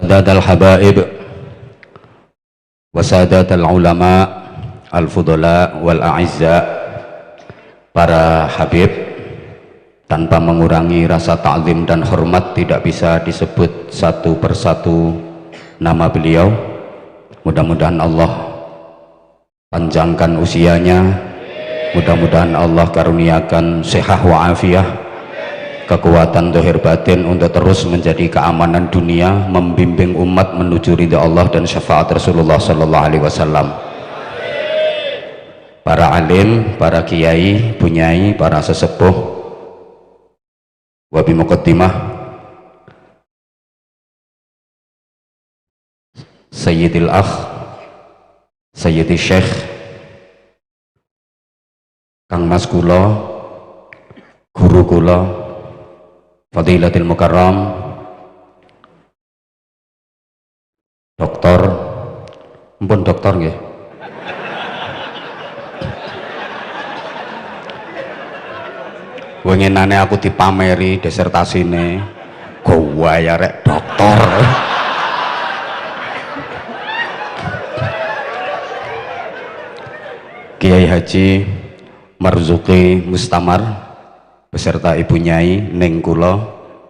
Sadadal habaib wa sadatal ulama al-fudala wal a'izza, para habib, tanpa mengurangi rasa ta'zim dan hormat tidak bisa disebut satu persatu nama beliau. Mudah-mudahan Allah panjangkan usianya, mudah-mudahan Allah karuniakan sehat wa afiah, kekuatan zahir batin untuk terus menjadi keamanan dunia, membimbing umat menuju ridha Allah dan syafaat Rasulullah sallallahu alaihi wasallam. Para alim, para kiai, bunyai, para sesepuh, wa bi muqaddimah Sayyidil Akh, Sayyidi Syekh Kang Mas kula, guru kula, Fadilatul Mukarram Doktor, ampun doktor nggih, wenginane aku dipameri disertasine, gowa ya rek doktor. Kiai Haji Marzuki Mustamar beserta Ibu Nyai Ning kula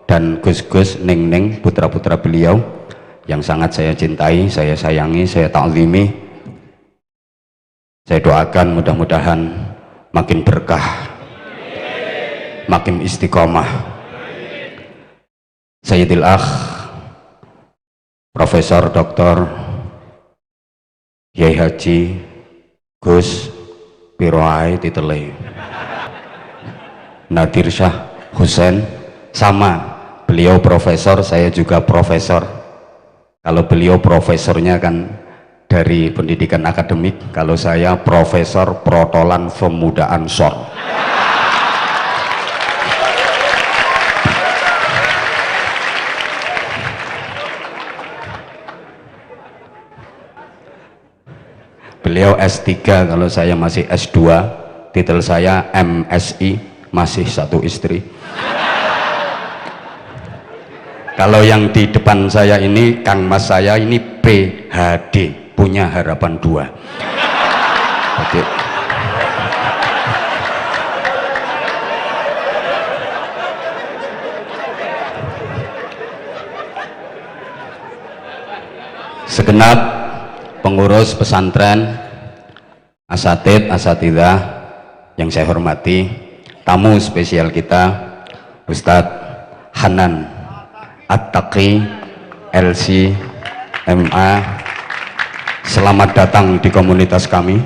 dan Gus-gus Ning putra-putra beliau yang sangat saya cintai, saya sayangi, saya ta'zimi. Saya doakan mudah-mudahan makin berkah, makin istiqomah. Sayyidil Akh Profesor Dr. Kiai Haji Gus Piroai Titele Nadir Syah Husain, sama, beliau profesor, saya juga profesor. Kalau beliau profesornya kan dari pendidikan akademik, kalau saya profesor protolan pemuda Ansor. Beliau S3, kalau saya masih S2, titel saya MSI, masih satu istri. Kalau yang di depan saya ini, Kang Mas saya ini PhD, punya harapan 2. Oke. Segenap pengurus pesantren, asatid, asatidah yang saya hormati, tamu spesial kita Ustadz Hanan At-Taqi LC MA, selamat datang di komunitas kami.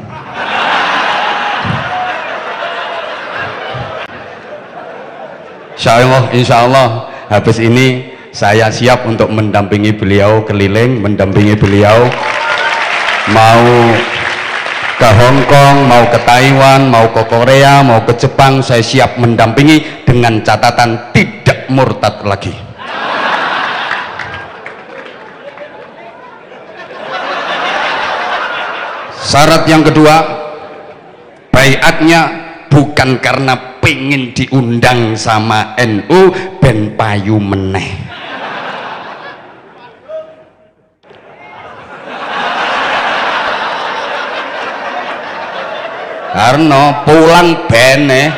Insya Allah habis ini saya siap untuk mendampingi beliau keliling, mendampingi beliau mau ke Hong Kong, mau ke Taiwan, mau ke Korea, mau ke Jepang, saya siap mendampingi dengan catatan tidak murtad lagi. Syarat yang kedua, baiatnya bukan karena pengen diundang sama NU ben payu meneh. Karena pulang bene.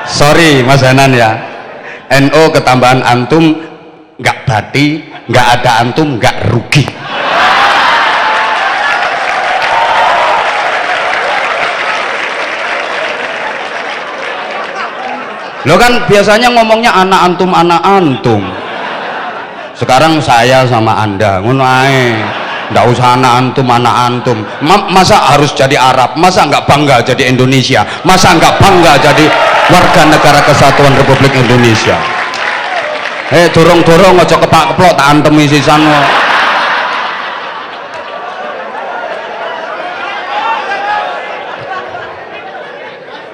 Sorry Mas Hanan ya, NU ketambahan antum nggak bati, nggak ada antum nggak rugi. Lo kan biasanya ngomongnya anak antum, anak antum. Sekarang saya sama anda, ngono ae. Nggak usah anak antum, anak antum. Masa harus jadi Arab? Masa nggak bangga jadi Indonesia? Masa nggak bangga jadi warga negara kesatuan Republik Indonesia? Dorong-dorong aja kepak-keplok tak antemi sisan.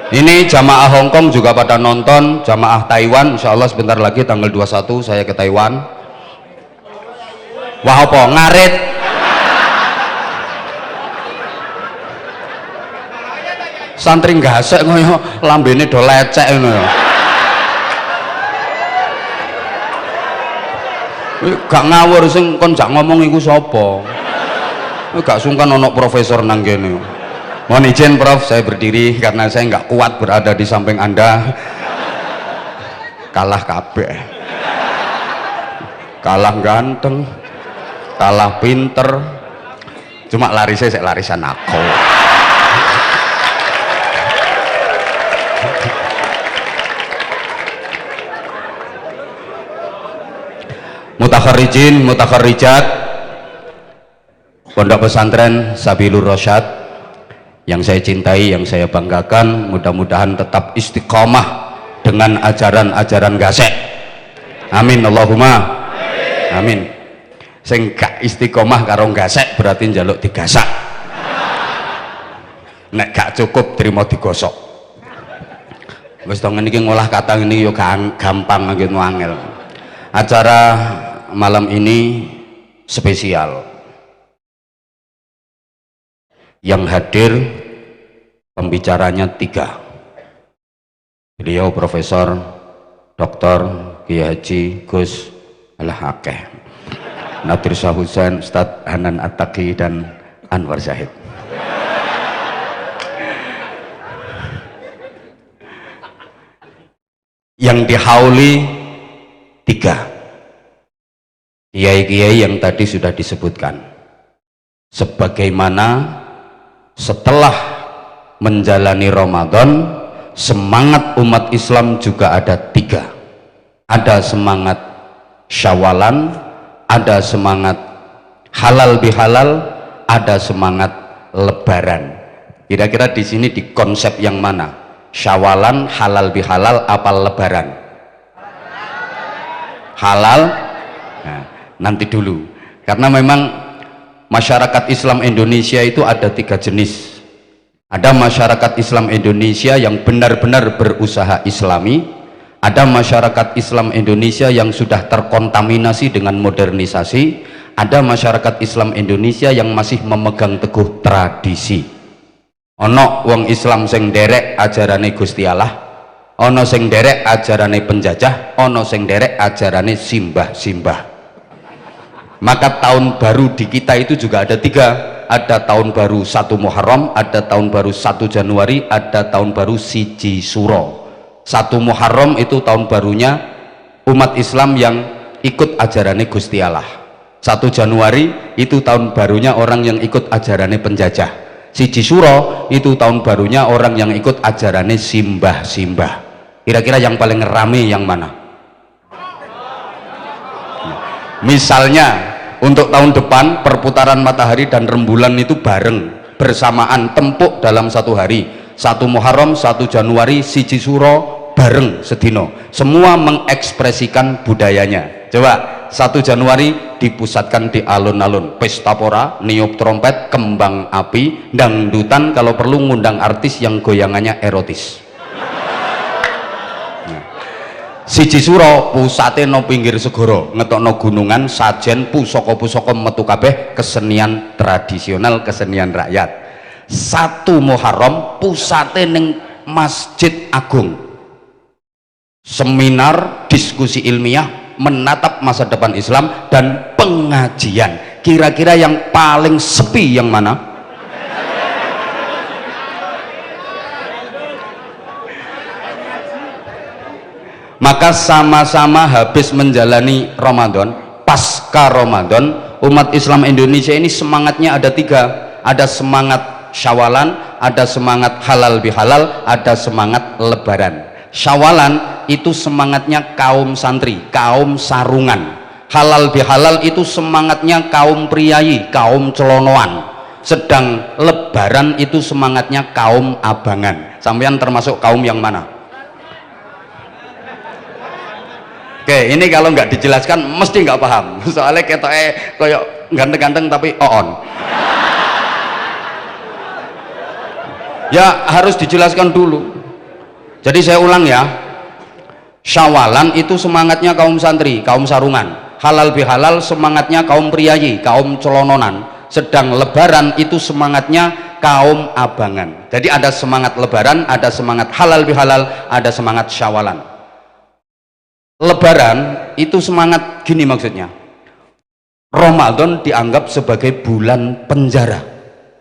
Ini jamaah Hong Kong juga pada nonton, jamaah Taiwan insya Allah sebentar lagi tanggal 21 saya ke Taiwan. Wah apa ngarit? Santri gasek ngono lambene do lecek ngono ya. Gak ngawur sing kon jak ngomong iku sapa? Gak sungkan ono profesor nang kene. Mohon izin Prof, saya berdiri karena saya nggak kuat berada di samping Anda. Kalah kabeh. Kalah ganteng, kalah pinter. Cuma larisnya saya larisan aku. Mutakharrijin, mutakharrijat Pondok Pesantren Sabilur Rasyad yang saya cintai, yang saya banggakan, mudah-mudahan tetap istiqomah dengan ajaran-ajaran gasek. Amin Allahumma amin. Sing gak istiqomah karo gasek berarti njaluk digasak. Nek gak cukup terima digosok. Wis to ngene iki ngolah kata ngene yo gampang nggih angel. Acara malam ini spesial. Yang hadir pembicaranya 3. Beliau Profesor Dr. Kiai Haji Gus Al-Hakeh, Nadir Shah Husain, Ustadz Hanan At-Taqi dan Anwar Zahid. Yang dihauli 3 kiai-kiai yang tadi sudah disebutkan. Sebagaimana setelah menjalani Ramadan, semangat umat Islam juga ada 3. Ada semangat Syawalan, ada semangat halal bihalal, ada semangat Lebaran. Kira-kira di sini di konsep yang mana? Syawalan, halal bihalal, apa Lebaran? Halal. Nah, nanti dulu, karena memang masyarakat Islam Indonesia itu ada 3 jenis. Ada masyarakat Islam Indonesia yang benar-benar berusaha islami, ada masyarakat Islam Indonesia yang sudah terkontaminasi dengan modernisasi, ada masyarakat Islam Indonesia yang masih memegang teguh tradisi. Ono wong Islam sing derek ajarane Gusti Allah, ono sing derek ajarane penjajah, ono sing derek ajarane simbah-simbah. Maka tahun baru di kita itu juga ada 3. Ada tahun baru 1 Muharram, ada tahun baru 1 Januari, ada tahun baru 1 Suro. 1 Muharram itu tahun barunya umat Islam yang ikut ajarannya Gusti Allah. 1 Januari itu tahun barunya orang yang ikut ajarannya penjajah. 1 Suro itu tahun barunya orang yang ikut ajarannya simbah-simbah. Kira-kira yang paling rame yang mana? Misalnya untuk tahun depan perputaran matahari dan rembulan itu bareng bersamaan, tempuk dalam 1 hari. 1 Muharram, 1 Januari, 1 Suro bareng sedino. Semua mengekspresikan budayanya. Coba 1 Januari dipusatkan di alun-alun, pesta pora, niup trompet, kembang api, dangdutan, kalau perlu ngundang artis yang goyangannya erotis. 1 Suro pusate no pinggir segoro, ngetokno gunungan, sajen, pusaka-pusaka metu kabeh, kesenian tradisional, kesenian rakyat. 1 Muharram pusate ning Masjid Agung, seminar, diskusi ilmiah, menatap masa depan Islam dan pengajian. Kira-kira yang paling sepi yang mana? Maka sama-sama habis menjalani Ramadan, pasca Ramadan, umat Islam Indonesia ini semangatnya ada 3. Ada semangat Syawalan, ada semangat halal bihalal, ada semangat Lebaran. Syawalan itu semangatnya kaum santri, kaum sarungan. Halal bihalal itu semangatnya kaum priayi, kaum celonoan. Sedang Lebaran itu semangatnya kaum abangan. Sampean termasuk kaum yang mana? Oke, ini kalau nggak dijelaskan mesti nggak paham. Soalnya ketoknya koyok ganteng-ganteng tapi on. Ya harus dijelaskan dulu. Jadi saya ulang ya. Syawalan itu semangatnya kaum santri, kaum sarungan. Halal bihalal semangatnya kaum priayi, kaum celononan. Sedang Lebaran itu semangatnya kaum abangan. Jadi ada semangat Lebaran, ada semangat halal bihalal, ada semangat Syawalan. Lebaran itu semangat gini maksudnya, Ramadan dianggap sebagai bulan penjara.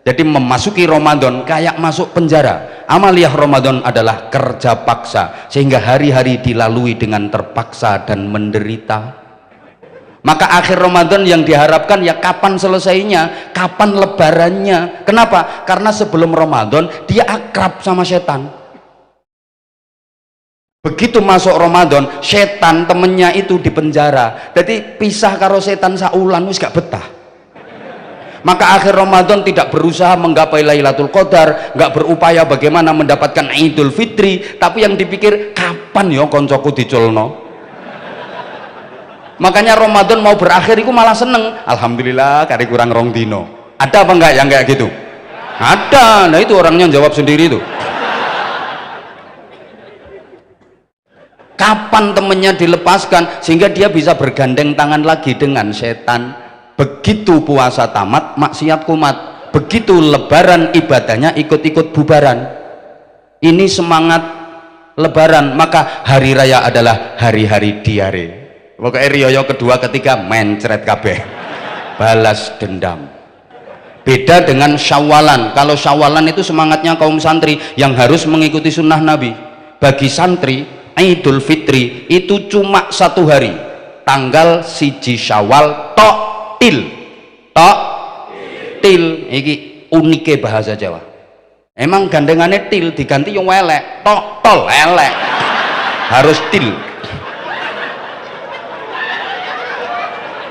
Jadi memasuki Ramadan kayak masuk penjara. Amaliyah Ramadan adalah kerja paksa, sehingga hari-hari dilalui dengan terpaksa dan menderita. Maka akhir Ramadan yang diharapkan ya kapan selesainya, kapan lebarannya. Kenapa? Karena sebelum Ramadan dia akrab sama setan. Begitu masuk Ramadan, setan temennya itu di penjara. Jadi pisah karo setan saulan wis gak betah. Maka akhir Ramadan tidak berusaha menggapai Lailatul Qadar, nggak berupaya bagaimana mendapatkan Idul Fitri, tapi yang dipikir kapan ya koncoku diculno. Makanya Ramadan mau berakhir itu malah seneng. Alhamdulillah kari kurang rong dino. Ada apa enggak yang kayak gitu? Ada. Nah itu orangnya jawab sendiri itu. Kapan temennya dilepaskan sehingga dia bisa bergandeng tangan lagi dengan setan. Begitu puasa tamat, maksiat kumat. Begitu lebaran, ibadahnya ikut-ikut bubaran. Ini semangat lebaran. Maka hari raya adalah hari-hari diare. Pokoknya riyo kedua ketiga mencret kabeh, balas dendam. Beda dengan syawalan. Kalau syawalan itu semangatnya kaum santri yang harus mengikuti sunnah Nabi. Bagi santri Idul Fitri itu cuma 1 hari, tanggal 1 Syawal tok til iki unike bahasa Jawa. Emang gandengannya til diganti yang welek tok tol elek, harus til.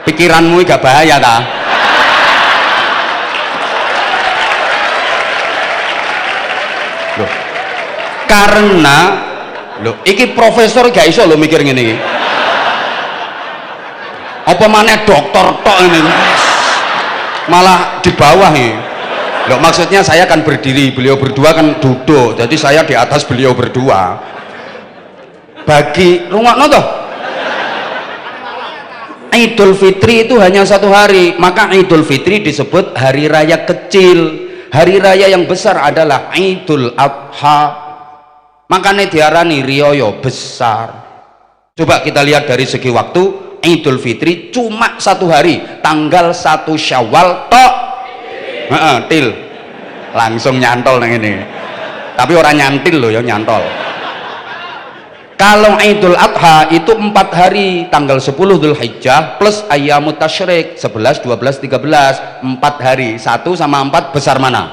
Pikiranmu gak bahaya ta? Loh, karena loh, iki profesor gak iso lo mikir ngene iki. Apa maneh dokter tok ini? Malah di bawah ini. Loh, maksudnya saya kan berdiri, beliau berdua kan duduk. Jadi saya di atas, beliau berdua. Bagi rungokno toh. Idul Fitri itu hanya 1 hari, maka Idul Fitri disebut hari raya kecil. Hari raya yang besar adalah Idul Adha. Makanya diarani riyoyo besar. Coba kita lihat dari segi waktu. Idul Fitri cuma 1 hari, tanggal 1 Syawal tok. Til. Langsung nyantol nang ini. Tapi orang nyantil loh ya, nyantol. Kalau Idul Adha itu 4 hari, tanggal 10 Dzulhijjah plus Ayyamut Tasyrik 11, 12, 13, 4 hari. 1 sama 4 besar mana?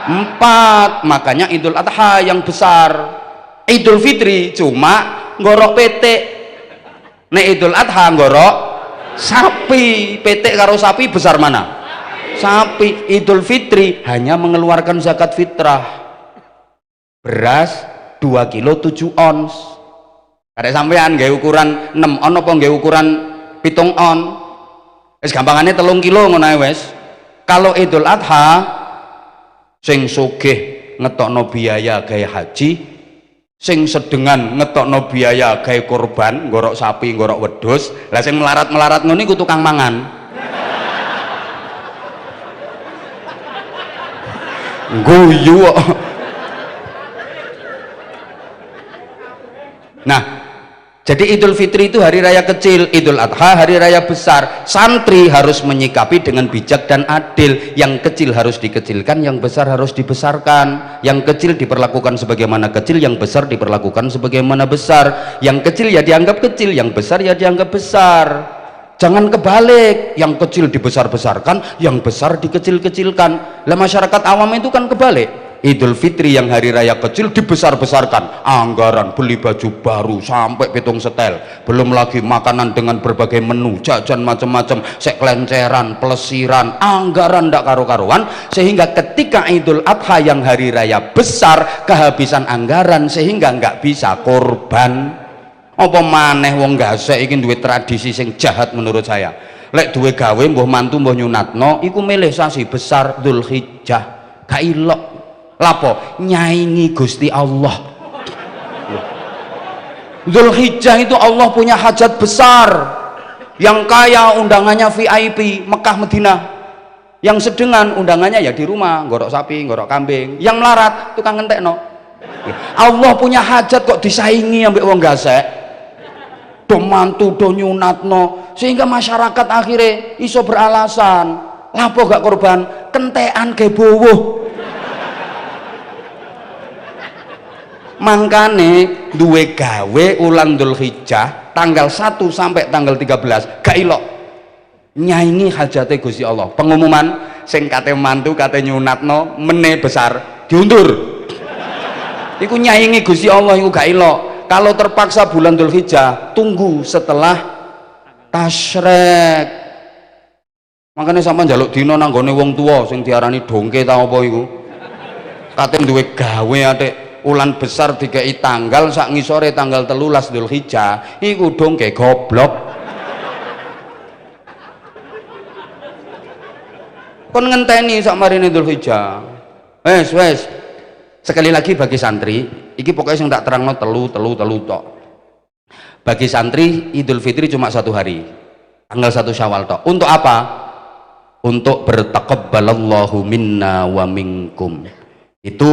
4. Makanya Idul Adha yang besar. Idul Fitri cuma ngorok petik. Nek Idul Adha ngorok sapi. Petik karo sapi besar mana? Sapi. Idul Fitri hanya mengeluarkan zakat fitrah. Beras 2 kilo 7 ons. Ada sampean gawe ukuran 6 on apa gawe ukuran 7 on? Wis gampangane 3 kilo ngono ae wis. Kalau Idul Adha sing sugih ngetokno biaya gawe haji, sing sedengan ngetokno biaya gawe korban, ngorok sapi, ngorok wedhus. Lah sing melarat-melarat ngono iku tukang mangan. Guyu. Nah, jadi Idul Fitri itu hari raya kecil, Idul Adha hari raya besar. Santri harus menyikapi dengan bijak dan adil. Yang kecil harus dikecilkan, yang besar harus dibesarkan. Yang kecil diperlakukan sebagaimana kecil, yang besar diperlakukan sebagaimana besar. Yang kecil ya dianggap kecil, yang besar ya dianggap besar. Jangan kebalik, yang kecil dibesar-besarkan, yang besar dikecil-kecilkan. Lah masyarakat awam itu kan kebalik. Idul Fitri yang hari raya kecil dibesar-besarkan, anggaran beli baju baru sampai 7 setel, belum lagi makanan dengan berbagai menu, jajan macam-macam, seklenceran, pelesiran, anggaran ndak karu-karuan. Sehingga ketika Idul Adha yang hari raya besar, kehabisan anggaran sehingga nggak bisa korban. Apa maneh wong gasek iki duwe tradisi sing jahat menurut saya. Lek duwe gawe mbuh mantu mbuh nyunatno iku milih sasi besar Dzulhijjah, gak ilok. Lapo nyaingi Gusti Allah. Dzulhijjah itu Allah punya hajat besar. Yang kaya undangannya VIP Mekah Madinah, yang sedengan undangannya ya di rumah, ngorok sapi, ngorok kambing. Yang melarat tukang ngentekno. Allah punya hajat kok disaingi ambek wong gasek. Do mantu do nyunatno sehingga masyarakat akhirnya iso beralasan lapo gak korban kentekan ke bowo. Mangkane duwe gawe ulan Dzulhijjah tanggal 1 sampai tanggal 13 gak ilok nyaingi hajate Gusti Allah. Pengumuman sing kate mantu kate nyunatno mene besar diundur. Iku nyaingi Gusti Allah iku gak ilok. Kalau terpaksa bulan Dzulhijjah tunggu setelah tasyrik. Makanya sampean njaluk dina nang gone wong tuwa sing diarani dongke ta apa iku. Kate duwe gawe atik ulan besar dikei tanggal sak ngisore tanggal 13 Dzulhijjah iku dongke goblok. Kon ngenteni sak marine Dzulhijjah. Wes sekali lagi bagi santri iki pokoknya sing tak terangno telu tok. Bagi santri Idul Fitri cuma 1 hari tanggal 1 Syawal tok. Untuk apa? Untuk bertaqabbalallahu minna wa minkum. Itu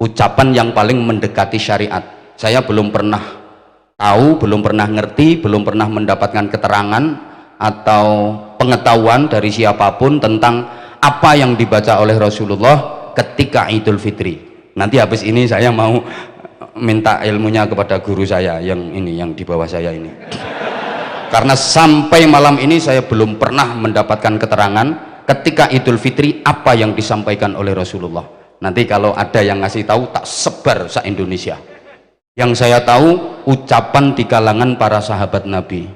ucapan yang paling mendekati syariat. Saya belum pernah tahu, belum pernah ngerti, belum pernah mendapatkan keterangan atau pengetahuan dari siapapun tentang apa yang dibaca oleh Rasulullah ketika Idul Fitri. Nanti habis ini saya mau minta ilmunya kepada guru saya yang di bawah saya ini. Karena sampai malam ini saya belum pernah mendapatkan keterangan ketika Idul Fitri apa yang disampaikan oleh Rasulullah. Nanti kalau ada yang ngasih tahu tak sebar se-Indonesia. Yang saya tahu ucapan di kalangan para sahabat Nabi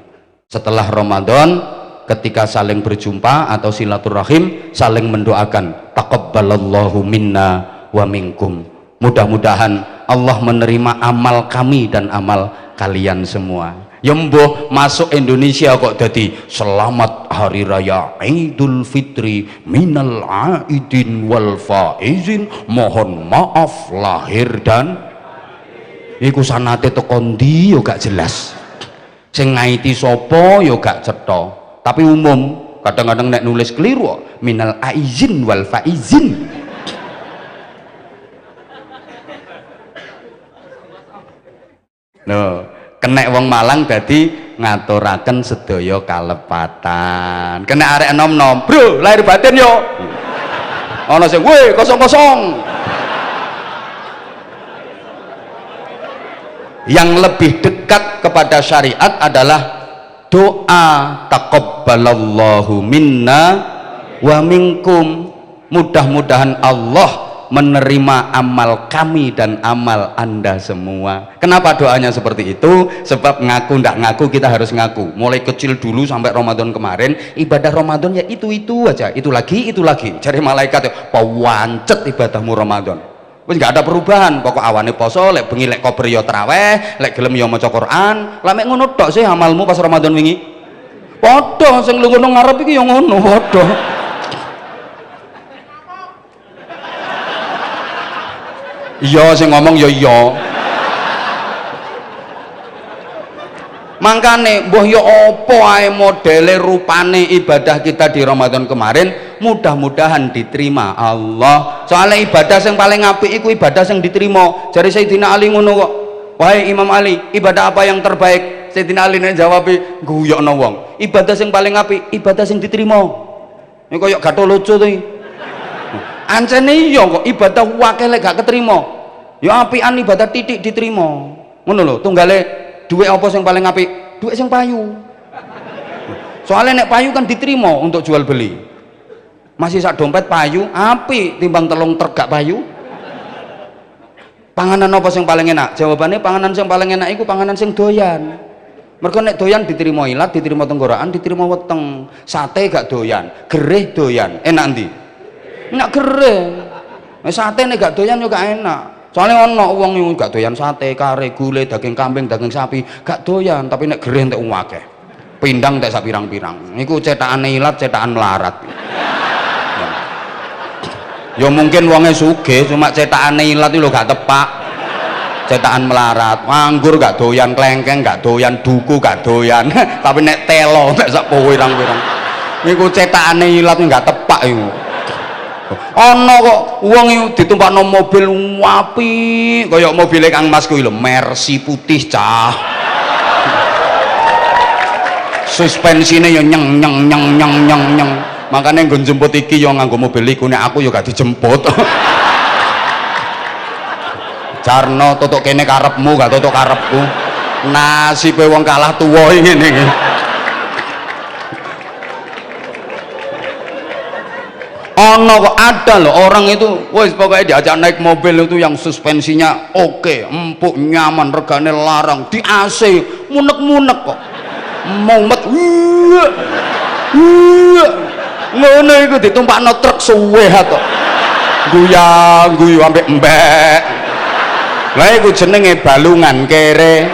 setelah Ramadan ketika saling berjumpa atau silaturahim saling mendoakan taqabbalallahu minna wa minkum. Mudah-mudahan Allah menerima amal kami dan amal kalian semua. Ya mbuh masuk Indonesia kok jadi selamat hari raya Idul Fitri minal aidin wal faizin, mohon maaf lahir dan iku sanate teko ndi yo gak jelas, sing ngaiti sapa yo gak cetha, tapi umum kadang-kadang nek nulis keliru minal aizin wal faizin. No, kena wong Malang dadi ngaturaken sedaya kalepatan. Kena arek enom-enom, bro lahir batin yo. Ana sing weh kosong-kosong. Yang lebih dekat kepada syariat adalah doa taqabbalallahu minna wa minkum. Mudah-mudahan Allah menerima amal kami dan amal Anda semua. Kenapa doanya seperti itu? Sebab ngaku ndak ngaku kita harus ngaku. Mulai kecil dulu sampai Ramadan kemarin ibadah Ramadan ya itu aja, itu lagi cari malaikat pawancet ibadahmu Ramadan. Wis gak ada perubahan, pokok awane poso, lek bengi lek kober yo traweh, lek gelem yo maca Quran. Lah mek ngono tok sih amalmu pas Ramadan wingi. Padha sing lu ngono ngarep iki yo ngono padha. Iya sing ngomong ya iya. Mangkane mbuh ya apa ae modele rupane ibadah kita di Ramadan kemarin mudah-mudahan diterima Allah. Soalnya ibadah yang paling apik iku ibadah yang diterima. Jare Sayyidina Ali ngono kok. Wahai Imam Ali, ibadah apa yang terbaik? Sayyidina Ali nek jawab guyokno wong. Ibadah yang paling apik, ibadah yang diterima. Ini koyo Gatot lucu to iki. Ancene iya kok ibadah wakil lek gak keterima. Ya apian ibadah titik diterima. Ngono lho, tunggale duit apa yang paling apik? Duit yang payu. Soalnya nek payu kan diterima untuk jual beli. Masih sak dompet payu apik timbang telung tergak payu. Panganan apa yang paling enak? Jawabannya panganan yang paling enak itu panganan yang doyan. Mergo nek doyan diterima ilat, diterima tenggorokan, diterima weteng. Sate gak doyan, gereh doyan. Enak ndi? Enak gereh. Sate nek gak doyan yo gak enak. Soalnya ono wong yang gak doyan sate, kare, gulai, daging kambing, daging sapi gak doyan, tapi nek gereh entek akeh. Pindang entek sak pirang-pirang. Niku cetakane ilat, cetakan melarat. Ya mungkin wonge sugih, cuma cetakane ilat itu lho gak tepak. Cetakan melarat, nganggur gak doyan, klengkeng gak doyan, duku gak doyan. Tapi nek telo entek sak pirang-pirang. Niku cetakane ilat gak tepak iku. Ana kok wong iki ditumpakno mobil apik kaya mobile Kang Mas kuwi lho, Mercy putih cah. suspensine ya nyeng nyeng nyeng nyeng nyeng nyeng. Makane nggon jemput iki ya nganggo mobil iku, nek aku ya gak dijemput. Jarno tutuk kene karepmu gak tutuk karepku. Nasibe wong kalah tuwa ngene iki. Ono kok ada loh orang itu, wes pokoknya diajak naik mobil itu yang suspensinya oke, empuk, nyaman, regane larang, di AC, munek-munek kok, mumet, ngono iku ditumpakno truk suwe to, guyang guyu ambek mbek, lah iku jenenge balungan kere,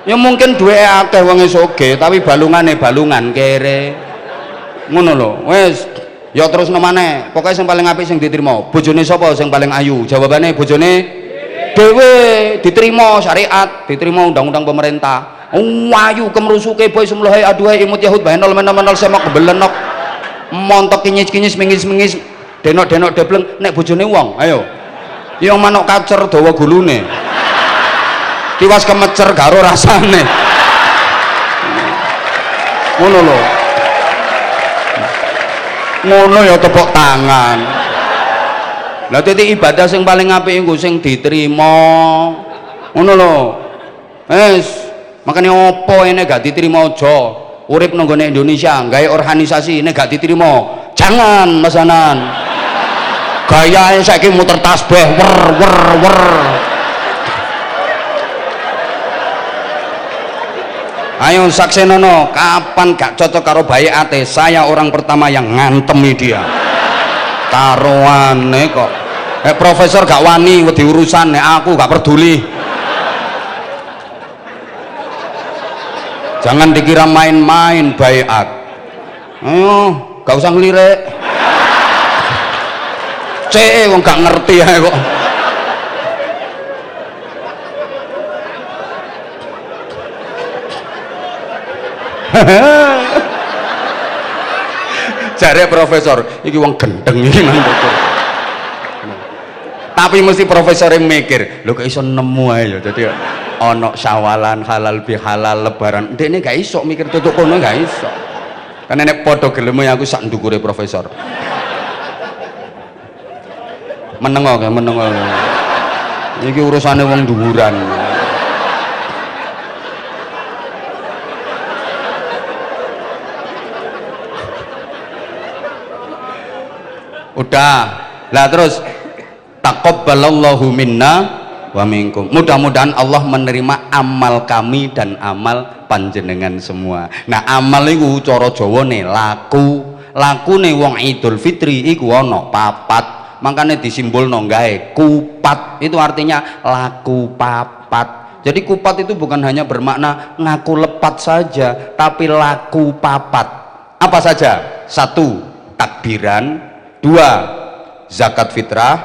ya mungkin duwe akeh wong soge, tapi balungane balungan kere. Ngono lho, wes ya terus nomane pokoknya yang paling apik sing diterima bojone sapa sing paling ayu, jawabane bojone dhewe diterima syariat, diterima undang-undang pemerintah. Ayu kemrusuke boy semlohai aduhai imut yahud bahenol menol semak belenok montok kinyis-kinyis mingis-mingis denok-denok debleng nek bojone wong ayo ya manuk kacer dawa gulune kiwas kemecer karo rasane ngono lho. Ngono ya tepuk tangan. Lah dadi ibadah sing paling apik iku sing diterima. Ngono lho. Wes, makane opo ene gak diterima aja. Urip nang gone Indonesia, gawe organisasi nek gak diterima, jangan mesanan. Gayae saiki muter tasbih wer wer wer. Ayo saksenono, kapan gak cocok karo baiate, saya orang pertama yang ngantemi dia. Karoane kok. Profesor gak wani wedi urusan, nek aku gak peduli. Jangan dikira main-main baiat. Ayo, gak usah ngelirik. Wong gak ngerti ae kok. Jare profesor iki wong gendeng iki nang dokter. Tapi mesti profesor yang mikir lho kok iso nemu ae ya dadi ana syawalan halal bihalal lebaran ndekne gak iso mikir tutuk kono gak iso kan nek padha geleme aku sak ndukure profesor menengo iki urusane wong dhuwuran. Udah lah terus taqabbalallahu minna wa minkum, mudah-mudahan Allah menerima amal kami dan amal panjenengan semua. Nah amal iku cara Jawane lakune wong Idul Fitri iku ana papat, makanya disimbolno gawe kupat, itu artinya laku papat. Jadi kupat itu bukan hanya bermakna ngaku lepat saja, tapi laku papat. Apa saja? 1 takbiran, 2 zakat fitrah,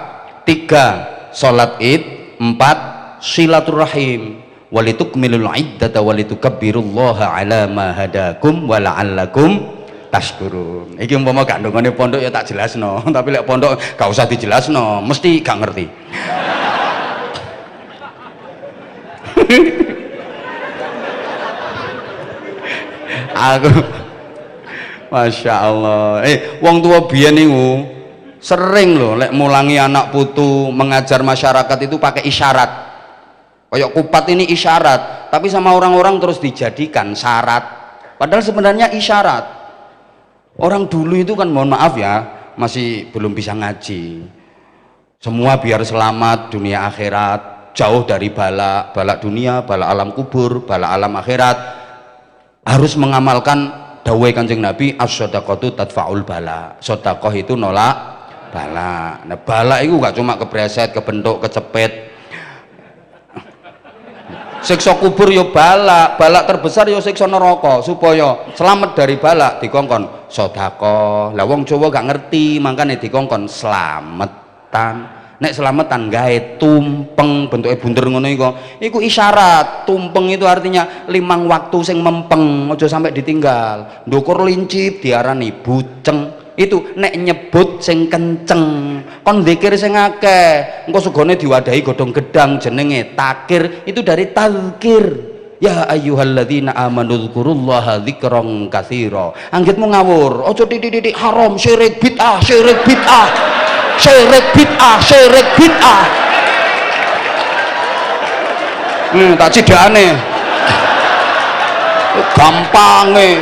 3 sholat id, 4 silaturahim, walitukmilul iddata walitukabbirullaha ala ma hadakum wa la'allakum tashkurun. Iki umpama gak ndongone pondok ya tak jelasno, tapi lek pondok gak usah dijelasno, mesti gak ngerti. Aku Masya Allah. Wong tua biyen niku sering loh lek mulangi anak putu mengajar masyarakat itu pakai isyarat. Kayak kupat ini isyarat, tapi sama orang-orang terus dijadikan syarat. Padahal sebenarnya isyarat. Orang dulu itu kan mohon maaf ya, masih belum bisa ngaji. Semua biar selamat dunia akhirat, jauh dari bala dunia, bala alam kubur, bala alam akhirat. Harus mengamalkan dawai Kanjeng Nabi, as-shadaqatu tadfa'ul bala. Sedekah itu nolak bala. Nah, bala itu gak cuma kebreset, kebentuk, kecepet. Siksa kubur yo bala, bala terbesar yo siksa neraka. Supaya selamat dari bala dikongkon sedekah. Lah wong Jawa gak ngerti, makanya dikongkon slametan. Nek selamatan gawe tumpeng bentuknya bunder ngono iku isyarat. Tumpeng itu artinya 5 waktu sing mempeng, aja sampai ditinggal. Ndukur lincip diarani buceng. Itu nek nyebut sing kenceng, kon zikir sing akeh. Engko sugone diwadahi godhong gedang jenenge takir, itu dari tazkir. ya ayyuhalladzina amanu dzkurullaha dzikran katsira. Anggitmu ngawur, aja titik-titik haram, syirik bid'ah, syirik bid'ah, syirik bid'ah, syirik bid'ah. Tak cidakane gampange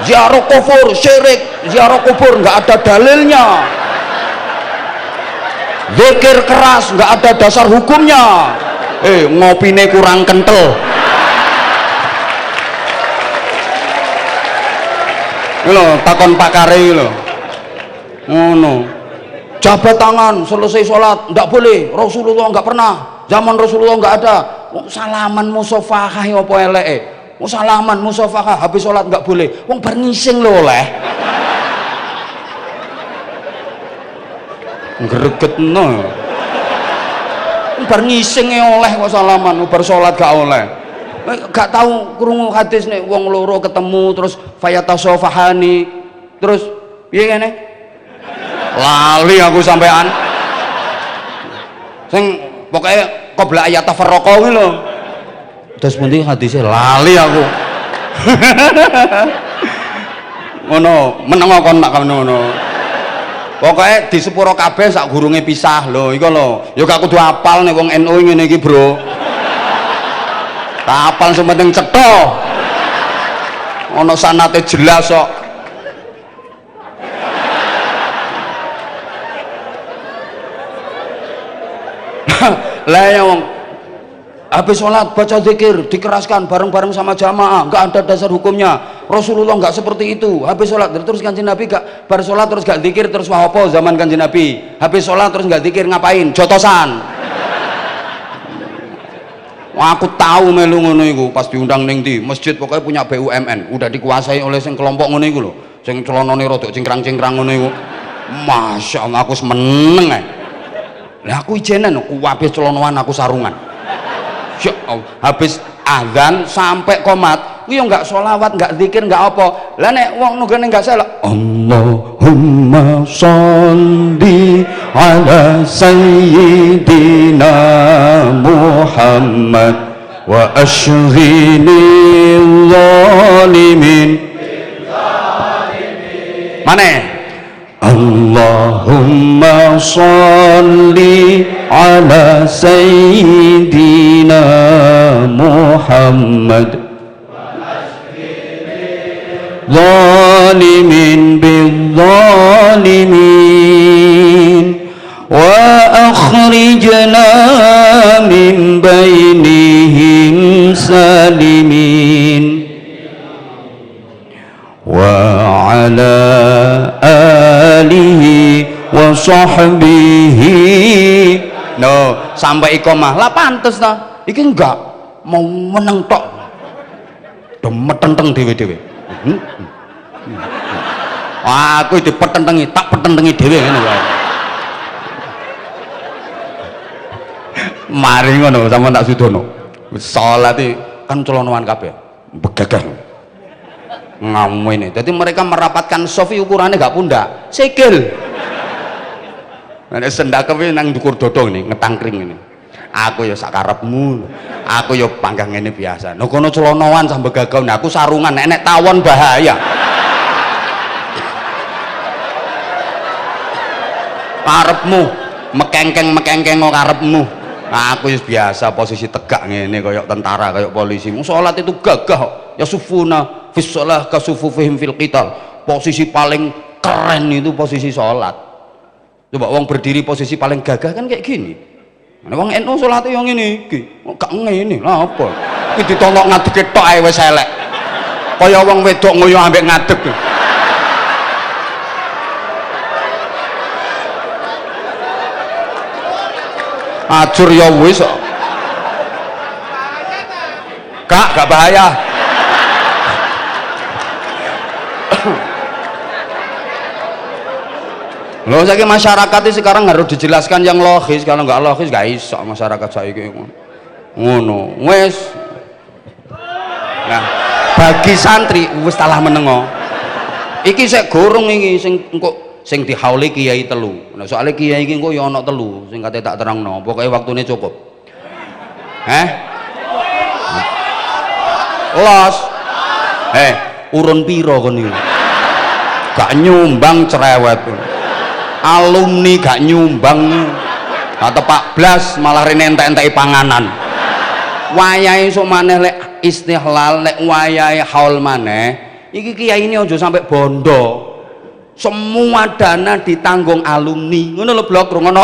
ziarah kufur, syirik, ziarah kubur nggak ada dalilnya, zikir keras nggak ada dasar hukumnya, ngopine kurang kental. Lho takon pakare lho ngono, jabat tangan selesai sholat nggak boleh, Rasulullah nggak pernah, zaman Rasulullah nggak ada. Salaman musafahah apa eleke, salaman musafahah habis sholat nggak boleh, wong bar ngising lho oleh gregetno, bar ngising oleh kok salaman, bar sholat gak oleh. Gak tahu krungu hadis nih wong loro ketemu terus fayatasofahani terus piye ngene lali aku sampean sing pokoknya qabla ayatafarraqa kuwi lho terus pundi hadisnya lali aku ngono meneng kon nak ngono pokoknya di sepuro kabeh sak gurunge pisah lho iku lho ya gak kudu apal nek wong NU ngene iki bro. Apal sementing cetha ana sanate jelas kok. Lah ya wong habis sholat baca zikir dikeraskan bareng-bareng sama jamaah, nggak ada dasar hukumnya. Rasulullah nggak seperti itu. Habis sholat terus Kanjeng Nabi gak bar sholat terus gak zikir terus apa zaman Kanjeng Nabi. Habis sholat terus gak zikir ngapain? Jotosan. Aku tahu melu ngono iku pas diundang ning ndi masjid pokoknya punya BUMN udah dikuasai oleh sing kelompok ngono iku lho sing celonone rodok cingkrang-cingkrang ngono iku. Masya Allah aku semeneng ae. Lah aku ijenan aku habis celonoan aku sarungan. Ya Allah, habis azan sampai qomat kuwi yo enggak sholawat enggak zikir enggak apa. Lah nek wong nunggane enggak salah Allahumma sholli ala sayyidina Muhammad wa ashghilil zalimin mana Allahumma sholli ala sayyidina Muhammad zalimin bizzalimin wa akhrijna min bainihim salimin wa ala alihi wa sahbihi. No sampai iqamah lah pantes ta iki enggak mau meneng tok demetenteng dhewe-dhewe. Aku dipetentengi tak petentengi dhewe ngene wae. Mari ngono sampean tak sudono. Salat kan celonoan kabeh. Begagah. Ngamene. Jadi mereka merapatkan sofi ukurannya gak pundak, sikil. Nek sendake nang ndukur dodong nih, ngetangkring ini. Aku ya sak karepmu. Aku ya panggah ngene biasa. Nek kono celonoan sampe gagah, aku sarungan nek tawon bahaya. Karepmu mekengkeng kok karepmu. Aku wis biasa posisi tegak ngene koyok tentara koyok polisi. Salat itu gagah kok. Ya sufuna fis shalah kasufufihim fil qital. Posisi paling keren itu posisi salat. Coba wong berdiri posisi paling gagah kan kayak gini. Nek wong NU salate yo ngene iki. Kok gak ngene. Lah apa? Iki ditolok ngadeg tok ae wis elek. Kaya wong wedok ngoyo ambek ngadeg. Ajur ya wis kok. Gak bahaya. Loh saiki masyarakat ini sekarang harus dijelaskan yang logis, kalau nggak logis gak iso masyarakat saiki ngono. Wis. Nah, bagi santri wis talah menengo. Iki sik gorong iki sing engko sing dihauli kiai telu. Nah, soalnya kiai iki engko ya ana telu sing kate tak terangno. Pokoke waktune cukup. los. Urun piro kon iki? Gak nyumbang cerewet. Alumni gak nyumbang. Tepak blas malah rene entek-enteki panganan. Wayahe sok maneh lek istihlal, lek wayahe haul maneh iki kiai ini aja sampai bondo. Semua dana ditanggung alumni. Ngono lho blok rungono.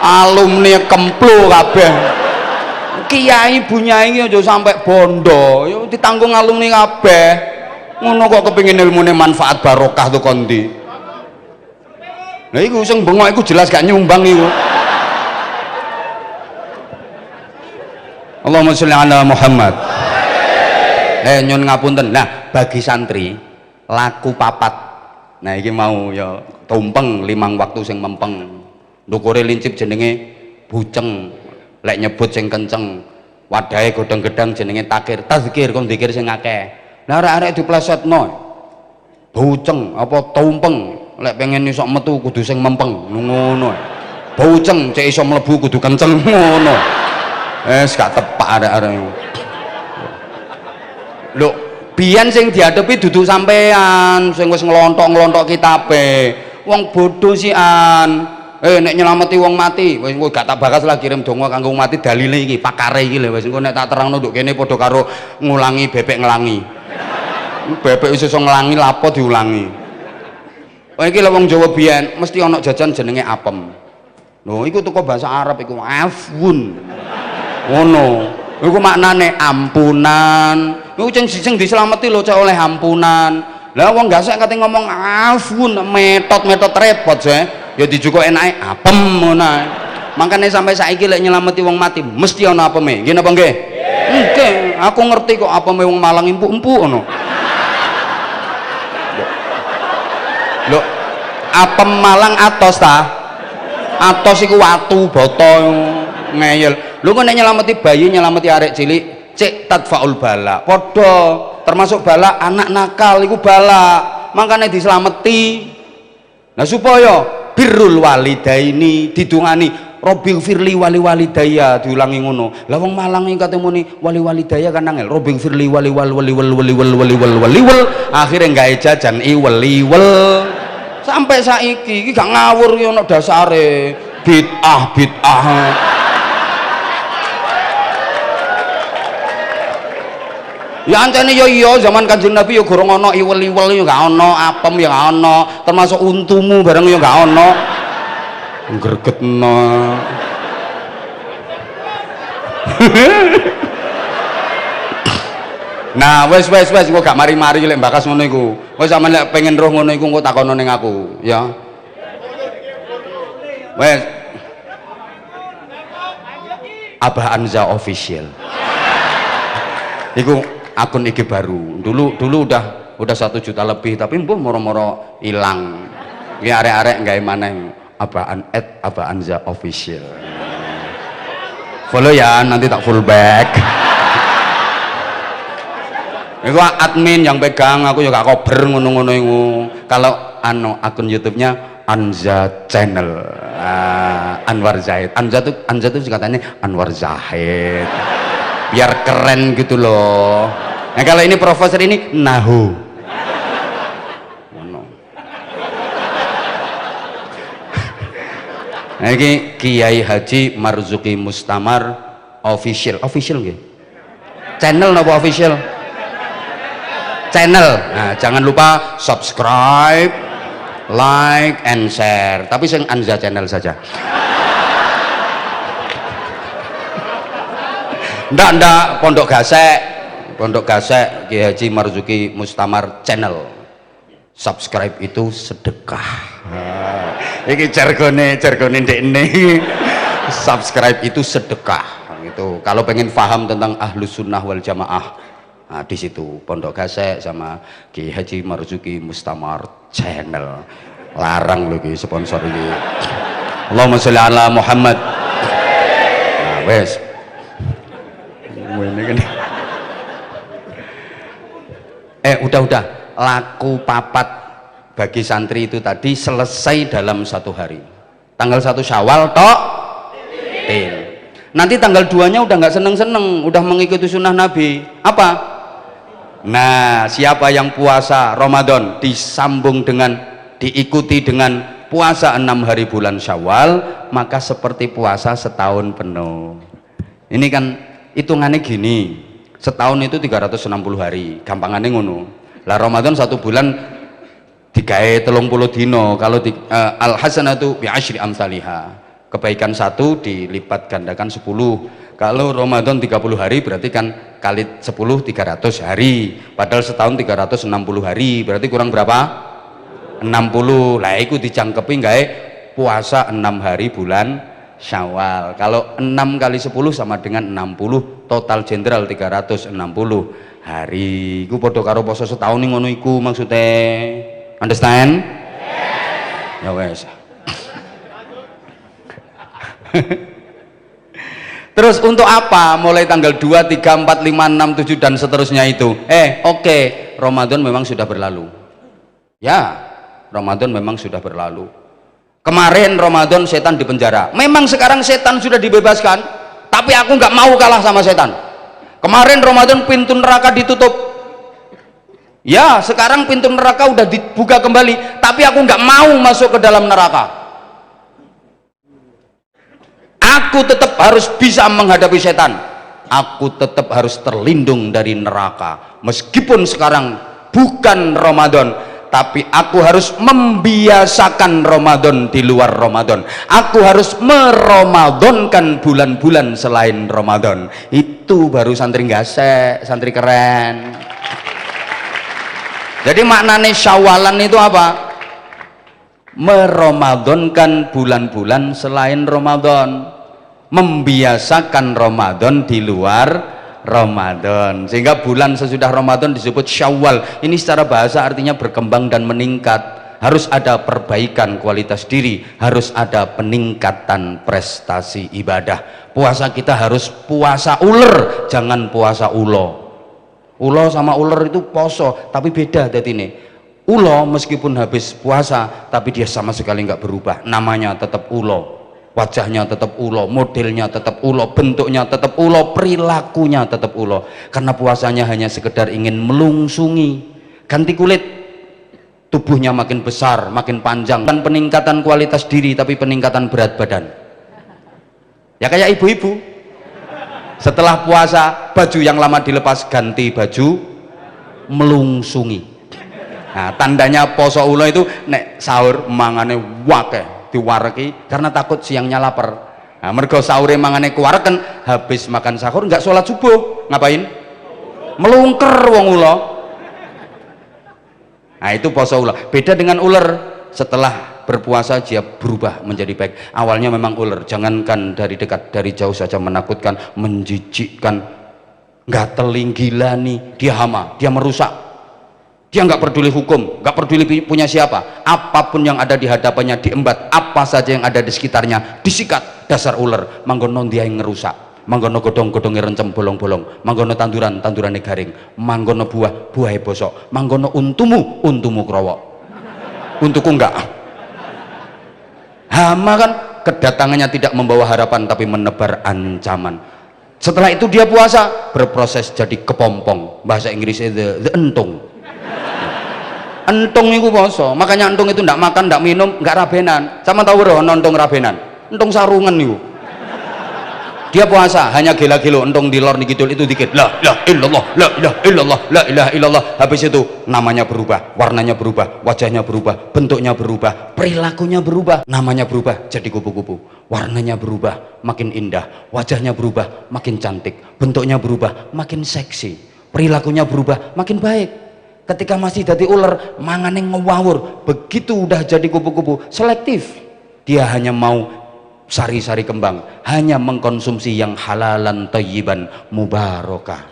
Alumni kemplo kabeh. Kiai bunyai iki aja sampai bondo, yo ditanggung alumni kabeh. Ngono kok kepengin ilmune manfaat barokah to kondi. Lah iku sing bengok iku jelas gak nyumbang iku. Allahumma sholli ala Muhammad. Nyun ngapunten. Nah, bagi santri laku papat. Nah, iki mau ya tumpeng 5 waktu sing mempeng. Ndukure lincip jenenge buceng. Lek nyebut sing kenceng. Wadahe godhong-gedang jenenge takir. Tazkir kon zikir sing akeh. Lah arek-arek diplesetno. Buceng apa tumpeng. Lek pengen iso metu kudu sing mempeng ngono. Buceng cek iso mlebu kudu kenceng ngono. Gak tepak arek-arek. Lho, biyen sing dihadapi duduk sampean sing wis nglontok-nglontok kitabe. Wong bodoh sian. Nek nyelameti wong mati, wis gak tak bakas lah kirim donga kanggo mati dalile iki, pakare iki lho wis engko nek tak terangno nduk kene padha karo ngulangi bebek ngelangi. Bebek wis iso ngelangi lapo diulangi. Iki lho wong Jawa biyen mesti ana jajan jenenge apem. Lho iku teko bahasa Arab iku afun. Ngono. Iku maknane ampunan. Iku sing dislameti lho cek oleh ampunan. Lah wong gasek kate ngomong afun, metot-metot repot sih. Ya dijukuk enake apem ngono ae. Makane sampai saiki lek nyelameti wong mati mesti ana apeme. Nggih napa nggih? Nggih, aku ngerti kok apeme wong Malang empuk-empuk ngono. Lho, apem Malang atos ta? Atos iku watu boto ngeyel. Lho kok nek nyelameti bayi, nyelameti arek cilik, cek tadfaul bala. Padha termasuk bala anak nakal iku bala. Makane dislameti. Nah supaya birrul walidaini didungani Robbil firli wali walidaya diulangi ngono. Lah wong Malang iki kate muni wali walidaya kan angel. Robbil firli wali akhire gawe jajan iwel-iwel. Sampai saiki iki gak ngawur yo ono dasare bid'ah. Ya ancane yo iya zaman Kanjeng Nabi yo gorong ana iwel-iwel yo gak ana, apem yo gak ana, termasuk untumu bareng yo gak ana. Gregetno. Nah, wes engko gak mari-mari lek bakas ngono iku. Wes sampeyan lek pengen roh ngono iku engko takono ning aku, ya. Wes. Abah Anza official. Iku akun IG baru. Dulu udah 1 juta lebih, tapi mbuh moro-moro ilang. Iki arek-arek gawe maneh Abah Anza official. Follow ya, nanti tak full back. Itu admin yang pegang, aku juga kober ngono-ngono iku. Kalau akun YouTube-nya Anza Channel. Anwar Zahid. Anza tuh katanya Anwar Zahid. Biar keren gitu loh. Nah kalau ini profesor ini Nahu. Nah ini Kiai Haji Marzuki Mustamar official nggih. Channel napa official? Channel. Nah, jangan lupa subscribe, like and share. Tapi sing Anza Channel saja. Ndak Pondok Gasek Kiai Haji Marzuki Mustamar Channel. Subscribe itu sedekah. Ini jargone ndekne. Subscribe itu sedekah gitu. Kalau pengen paham tentang Ahlus Sunnah wal Jamaah, nah di situ Pondok Gasek sama Kiai Haji Marzuki Mustamar Channel. Larang lho ki sponsor iki. Allahumma sholli ala Muhammad. Nah, wes. Ngene kan. Udah. Laku papat bagi santri itu tadi selesai dalam 1 hari. Tanggal 1 Syawal tok. Nanti tanggal 2-nya udah nggak seneng-seneng, udah mengikuti sunnah Nabi. Apa? Nah, siapa yang puasa Ramadan disambung dengan diikuti dengan puasa 6 hari bulan Syawal, maka seperti puasa setahun penuh. Ini kan hitungannya gini, setahun itu 360 hari, gampangannya ngono. Lah Ramadan 1 bulan digawe 30 dino, kalau al hasanatu bi asyri amsalihah, kebaikan 1 dilipat gandakan 10. Kalau Ramadan 30 hari berarti kan kali 10 300 hari, padahal setahun 360 hari, berarti kurang berapa? 60. Lah iku dicangkepi gawe puasa 6 hari bulan Syawal. Kalau 6 kali 10 sama dengan 60, total jenderal 360 hari. Iku padha karo poso setahun ngono iku maksudnya. Understand? Ya wes. Terus untuk apa mulai tanggal 2, 3, 4, 5, 6, 7 dan seterusnya itu? Oke, Ramadan memang sudah berlalu. Ya, Ramadan memang sudah berlalu. Kemarin Ramadan setan di penjara. Memang sekarang setan sudah dibebaskan, tapi aku nggak mau kalah sama setan. Kemarin Ramadan pintu neraka ditutup. Ya, sekarang pintu neraka udah dibuka kembali, tapi aku nggak mau masuk ke dalam neraka. Aku tetap harus bisa menghadapi setan. Aku tetap harus terlindung dari neraka. Meskipun sekarang bukan Ramadan, tapi aku harus membiasakan Ramadan di luar Ramadan. Aku harus meramadankan bulan-bulan selain Ramadan. Itu baru santri gasek, santri keren. Jadi maknanya Syawalan itu apa? Meramadankan bulan-bulan selain Ramadan, membiasakan Ramadan di luar Ramadan, sehingga bulan sesudah Ramadan disebut Syawal. Ini secara bahasa artinya berkembang dan meningkat. Harus ada perbaikan kualitas diri, harus ada peningkatan prestasi ibadah. Puasa kita harus puasa uler, jangan puasa ulo. Ulo sama uler itu poso, tapi beda dadi ini. Ulo meskipun habis puasa, tapi dia sama sekali nggak berubah. Namanya tetap ulo. Wajahnya tetap ulo, modelnya tetap ulo, bentuknya tetap ulo, perilakunya tetap ulo, karena puasanya hanya sekedar ingin melungsungi, ganti kulit, tubuhnya makin besar, makin panjang, dan peningkatan kualitas diri, tapi peningkatan berat badan. Ya kayak ibu-ibu, setelah puasa baju yang lama dilepas, ganti baju, melungsungi. Nah, tandanya poso ulo itu nek sahur mangane wakeh diwareki karena takut siangnya lapar. Nah, mergo sahure mangane kuwareken, habis makan sahur nggak sholat subuh, ngapain? Melungker wong ulo. Nah, itu poso ulo. Beda dengan ular, setelah berpuasa dia berubah menjadi baik. Awalnya memang ular, jangankan dari dekat, dari jauh saja menakutkan, menjijikkan, nggak gila nih, dia hama, dia merusak. Dia nggak peduli hukum, nggak peduli punya siapa, apapun yang ada di hadapannya diembat, apa saja yang ada di sekitarnya disikat. Dasar ular, manggono dia yang ngerusak, manggono godong-godongnya rencem bolong-bolong, manggono tanduran-tandurannya garing, manggono buah-buahnya bosok, manggono untumu kerowok, untukku enggak. Hama kan kedatangannya tidak membawa harapan tapi menebar ancaman. Setelah itu dia puasa, berproses jadi kepompong, bahasa Inggrisnya the entung. Entung itu poso, makanya entung itu ndak makan, ndak minum, nggak rabenan. Sama tahu roh entung rabenan, entung sarungan itu. Dia puasa hanya gila-gilo, entung di lor dikidul itu dikit, la ilaha illallah, la ilaha illallah, la ilaha illallah. Habis itu namanya berubah, warnanya berubah, wajahnya berubah, bentuknya berubah, perilakunya berubah, namanya berubah jadi kupu-kupu, warnanya berubah makin indah, wajahnya berubah makin cantik, bentuknya berubah makin seksi, perilakunya berubah makin baik. Ketika masih jadi ular, mangane ngewawur, begitu udah jadi kupu-kupu selektif, dia hanya mau sari-sari kembang, hanya mengkonsumsi yang halalan thayyiban mubarakah.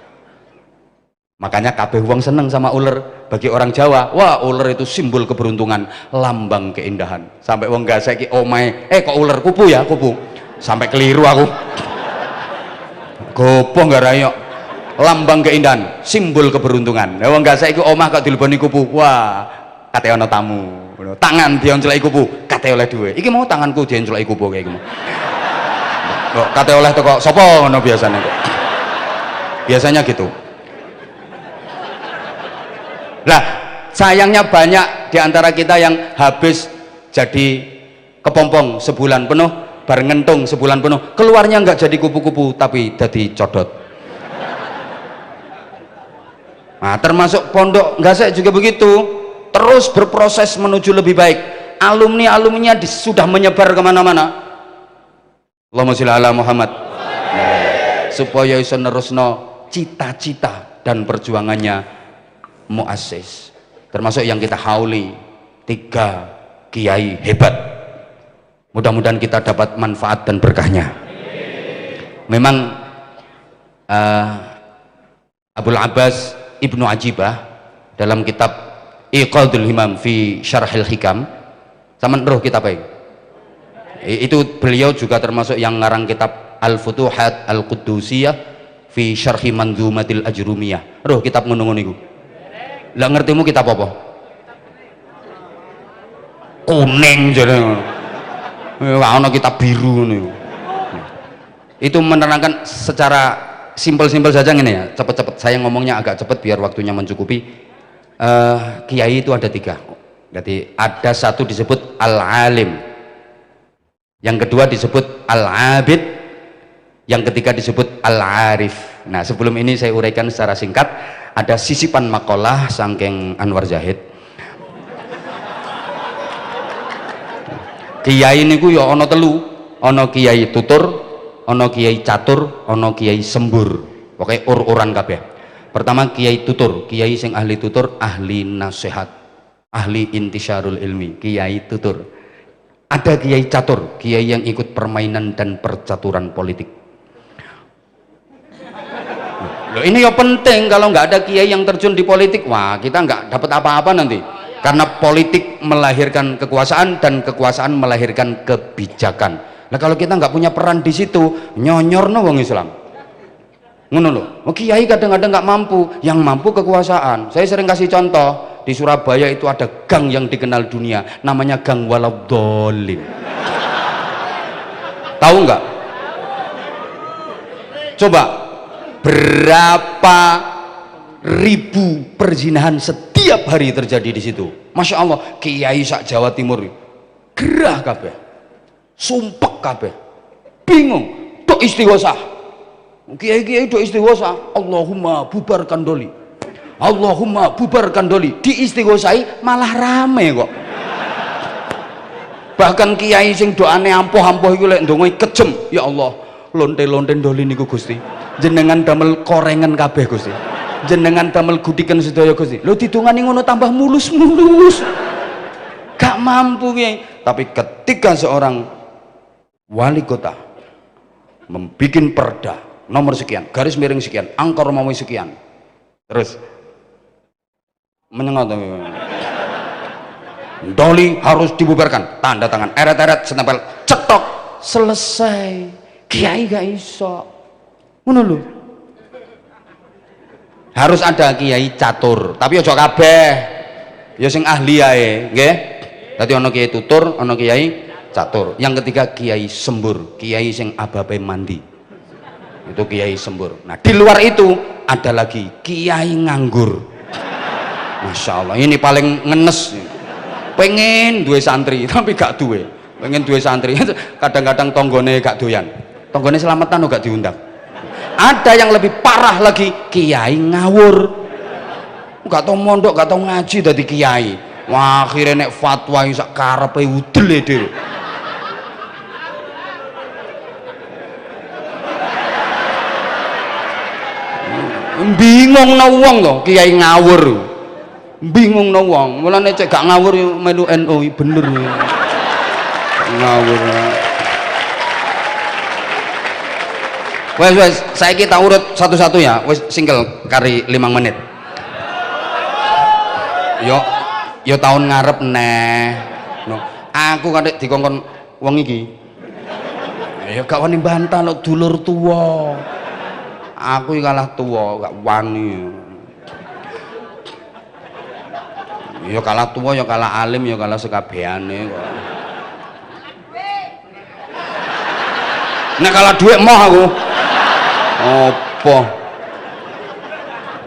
Makanya kabeh wong seneng sama ular. Bagi orang Jawa, wah ular itu simbol keberuntungan, lambang keindahan. Sampai wong gak saiki omae, kok ular kupu ya, kupu. Sampai keliru aku. Gopo gak rayok. Lambang keindahan, simbol keberuntungan. Wong gak saiki omah kok dileboni kupu. Wah, kate ana tamu. Tangan dionceleki kupu, kate oleh duwe. Iki mau tanganku dienceleki kupu kayak iki. kok kate oleh teko sapa ngono biasanya kok. Biasanya gitu. Lah, sayangnya banyak di antara kita yang habis jadi kepompong sebulan penuh, bar ngentung sebulan penuh, keluarnya nggak jadi kupu-kupu tapi jadi codot. Nah, termasuk pondok Nggak juga begitu, terus berproses menuju lebih baik. Alumni-alumninya sudah menyebar kemana-mana. Allahumma sholli ala Muhammad. Supaya iso nerusno cita-cita dan perjuangannya muassis, termasuk yang kita hauli 3 kiai hebat. Mudah-mudahan kita dapat manfaat dan berkahnya. Memang Abul Abbas Ibnu Ajibah dalam kitab Iqadul Himam fi Syarhil Hikam, sama roh kitab itu beliau juga termasuk yang ngarang kitab Al-Futuhat Al-Quddusiyah fi Syarhi Manzumatil Ajrumiyah. Roh kitab ngono-ngono iku. Lah ngertimu kitab apa? Kuning jare. Ana kitab biru ngono. Itu menerangkan secara simpel-simpel saja ngene ya, cepet-cepet saya ngomongnya agak cepet biar waktunya mencukupi. Kiai itu ada 3. Jadi ada satu disebut al-alim, yang kedua disebut al-abid, yang ketiga disebut al-arif. Nah, sebelum ini saya uraikan secara singkat, ada sisipan makalah saking Anwar Zahid. Kiai niku ya ana 3, ana kiai tutur, ana kiai catur, ana kiai sembur. Pokoke ur-uran kabeh. Pertama kiai tutur, kiai sing ahli tutur, ahli nasihat, ahli intisyarul ilmi, kiai tutur. Ada kiai catur, kiai yang ikut permainan dan percaturan politik. Loh, ini ya penting, kalau nggak ada kiai yang terjun di politik, wah kita nggak dapat apa-apa nanti. Karena politik melahirkan kekuasaan dan kekuasaan melahirkan kebijakan. Nah kalau kita nggak punya peran di situ, nyonyorno wong Islam. Ngono lho. Kiai kadang-kadang nggak mampu, yang mampu kekuasaan. Saya sering kasih contoh, di Surabaya itu ada gang yang dikenal dunia, namanya Gang Waladhdallin. Tahu nggak? Coba, berapa ribu perzinahan setiap hari terjadi di situ. Masya Allah, kiai sak Jawa Timur gerah kabeh, sumpek kabeh, bingung, dok istighosah. Kiai-kiai dok istighosah, Allahumma bubarkan doli, Allahumma bubarkan doli, diistighosai malah rame kok. Bahkan kiai sing doane ampuh-ampuh iku lek ndonga kejem, ya Allah, lonte-lonte doli niku Gusti, jenengan damel korengan kabeh Gusti, jenengan damel gudikan sedaya Gusti. Lho didongani ngono tambah mulus-mulus, gak mampu kiai. Tapi ketika seorang wali kota membuat perda nomor sekian, garis miring sekian, angka Romawi sekian, terus menyengat, doli harus dibubarkan, tanda tangan, eret-eret, setempel, cetok, selesai. Kiai gak iso ngono lho. Harus ada kiai catur, tapi ojo kabeh, ya sing ahli ae, nggih. Dadi ana kiai tutur, ana kiai catur. Yang ketiga kiai sembur, kiai sing ababe mandi. Itu kiai sembur. Nah, di luar itu ada lagi kiai nganggur. Masya Allah, ini paling ngenes. Pengen duwe santri tapi gak duwe. Pengen duwe santri, kadang-kadang tonggone gak doyan. Tonggone selamatan gak diundang. Ada yang lebih parah lagi, kiai ngawur. Gak tau mondok, gak tau ngaji dadi kiai. Wah, akhirnya nek fatwa sak karepe udel dhewe. Bingung no wong to, kiai ngawur. Bingung no wong. Mulane cek gak ngawur yo melu NU bener. Ngawur. Wes saiki tak urut satu-satu ya. Wes single kari 5 menit. Yo tahun ngarep neh. No. Aku kadek dikongkon wong iki. Ya gak wani bantah lho dulur tuwa. Aku kalah tua, gak wani. Ya kalah tua, ya kalah alim, ya kalah sekabehane kok. nek kalah duit moh aku apa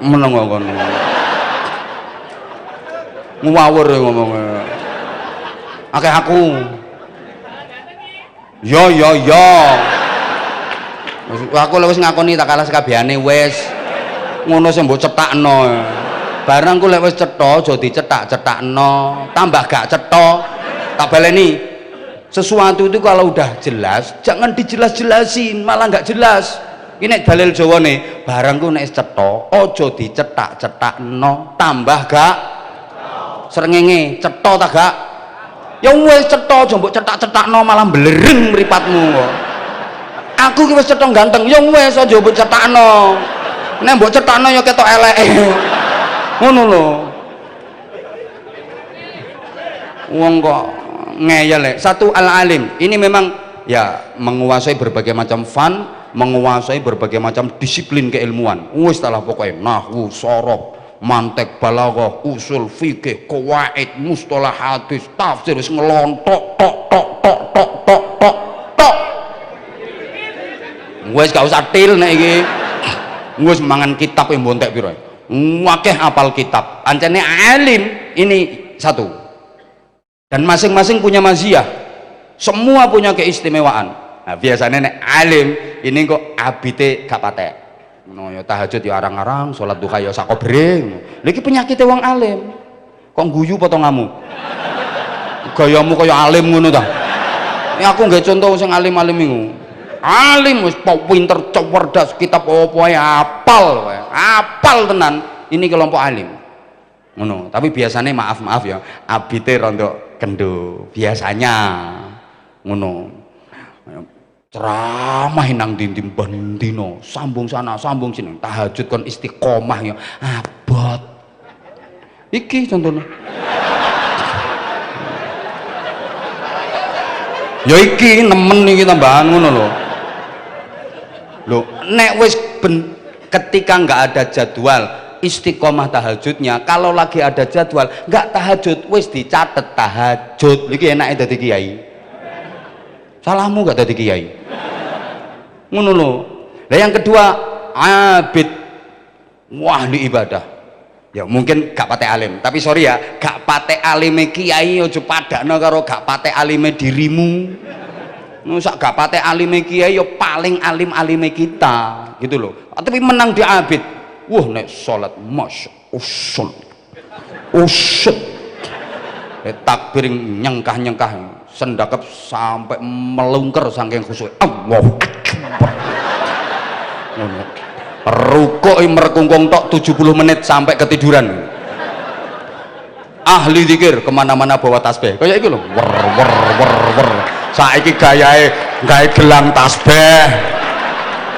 meneng kok ngono ngawur ngomongnya akeh aku yo aku wis ngakoni tak kalah sekabehane wis ngono sing mbok cetakno barang ku lek wis cetha aja dicetak-cetakno tambah gak cetha tak baleni sesuatu itu kalau udah jelas jangan dijelas-jelasin malah gak jelas ini dalil Jawa nih barangku nek cetha aja dicetak-cetakno tambah gak srengenge cetha ta gak ya wis cetha aja mbok cetak-cetakno malah blereng mripatmu kok aku ki wis cetha ganteng ya wis aja mbok cetakno nek mbok cetakno ya ketok eleke ngono lho wong kok ngeyel. Satu al-alim ini memang ya menguasai berbagai macam fun, menguasai berbagai macam disiplin keilmuan wis lah pokoknya nahwu sorof mantek balaghah usul fikih qawaid mustalah hadis tafsir wis ngelontok tok wis gak usah til nek iki wis mangan kitab yang bontek piro akeh apal kitab ancene alim ini satu dan masing-masing punya maziyah semua punya keistimewaan. Nah, biasanya nek alim ini kok abite gak patek no, ya tahajud ya arang-arang sholat duha ya sakobre lagi penyakitnya wong alim kok guyu potongamu gayamu kaya alim ngono ta ini aku nggak contoh sing alim-alim itu alim wis pinter cerdas kitab apa ya apal tenan ini kelompok alim ngono tapi biasanya maaf ya abite rondo kendo biasanya ngono ceramah nang dindim bendino sambung sana sambung sini tahajud kon istiqomah ya abot iki contohnya ya iki nemen iki tambahan ngono lho nek wis ketika nggak ada jadwal istiqomah tahajudnya kalau lagi ada jadwal nggak tahajud wis dicatet tahajud iki enake dadi kiai salahmu gak dadi kiai ngono lho. Nah yang kedua abid ahli ibadah ya mungkin gak patek alim tapi sorry ya gak patek alime kiai aja padakno karo gak patek alime dirimu sak gak patek alime kiai ya paling alim-alime kita gitu loh tapi menang di abid wah nek salat masya usul takbir nyengkah sendakep sampai melungker saking khusyuk Allahu Akbar rukuk merkungkung tok 70 menit sampai ketiduran ahli zikir kemana-mana bawa tasbih kayak itu loh wer saiki gayae gawe gelang tasbih